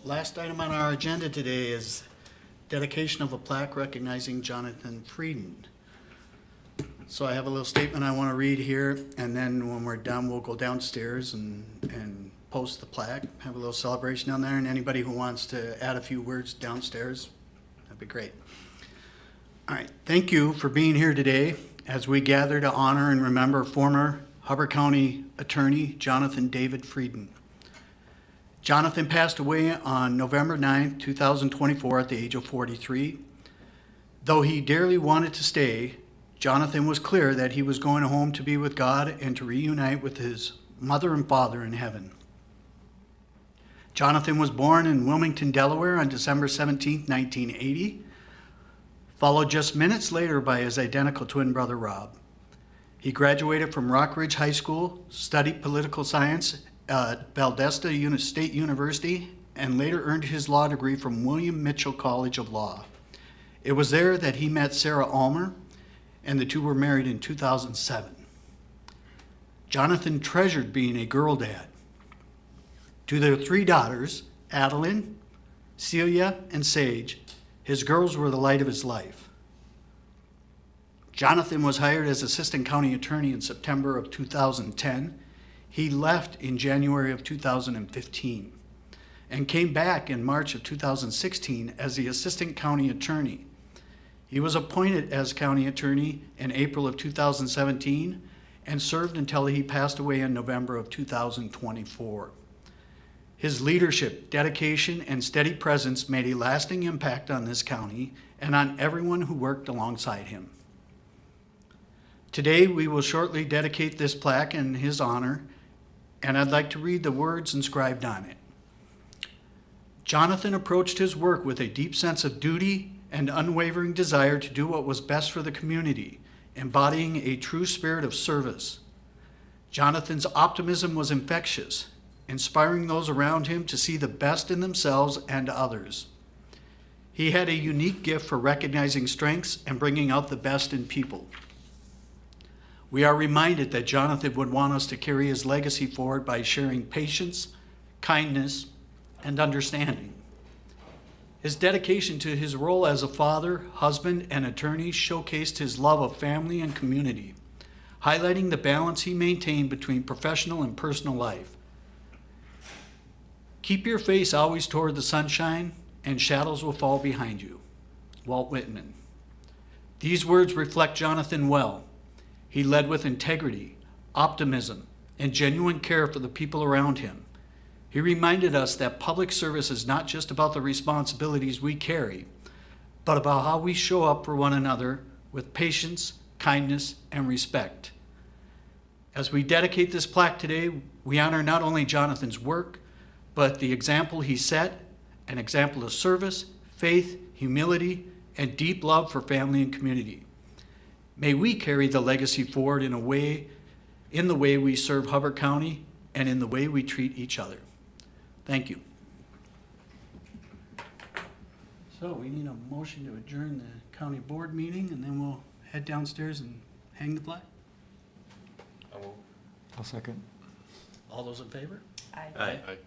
A: last item on our agenda today is dedication of a plaque recognizing Jonathan Frieden. So I have a little statement I want to read here, and then when we're done, we'll go downstairs and post the plaque, have a little celebration down there, and anybody who wants to add a few words downstairs, that'd be great. All right, thank you for being here today as we gather to honor and remember former Hubbard County Attorney Jonathan David Frieden. Jonathan passed away on November 9th, 2024 at the age of 43. Though he dearly wanted to stay, Jonathan was clear that he was going home to be with God and to reunite with his mother and father in heaven. Jonathan was born in Wilmington, Delaware on December 17, 1980, followed just minutes later by his identical twin brother, Rob. He graduated from Rock Ridge High School, studied political science at Valdosta State University, and later earned his law degree from William Mitchell College of Law. It was there that he met Sarah Almer, and the two were married in 2007. Jonathan treasured being a girl dad. To their 3 daughters, Adeline, Celia, and Sage, his girls were the light of his life. Jonathan was hired as assistant county attorney in September of 2010. He left in January of 2015 and came back in March of 2016 as the assistant county attorney. He was appointed as county attorney in April of 2017 and served until he passed away in November of 2024. His leadership, dedication, and steady presence made a lasting impact on this county and on everyone who worked alongside him. Today, we will shortly dedicate this plaque in his honor, and I'd like to read the words inscribed on it. Jonathan approached his work with a deep sense of duty and unwavering desire to do what was best for the community, embodying a true spirit of service. Jonathan's optimism was infectious, inspiring those around him to see the best in themselves and others. He had a unique gift for recognizing strengths and bringing out the best in people. We are reminded that Jonathan would want us to carry his legacy forward by sharing patience, kindness, and understanding. His dedication to his role as a father, husband, and attorney showcased his love of family and community, highlighting the balance he maintained between professional and personal life. Keep your face always toward the sunshine, and shadows will fall behind you. Walt Whitman. These words reflect Jonathan well. He led with integrity, optimism, and genuine care for the people around him. He reminded us that public service is not just about the responsibilities we carry, but about how we show up for one another with patience, kindness, and respect. As we dedicate this plaque today, we honor not only Jonathan's work, but the example he set, an example of service, faith, humility, and deep love for family and community. May we carry the legacy forward in the way we serve Hubbard County and in the way we treat each other. Thank you. So we need a motion to adjourn the county board meeting, and then we'll head downstairs and hang the plaque.
E: I'll second.
A: All those in favor?
F: Aye.
I: Aye.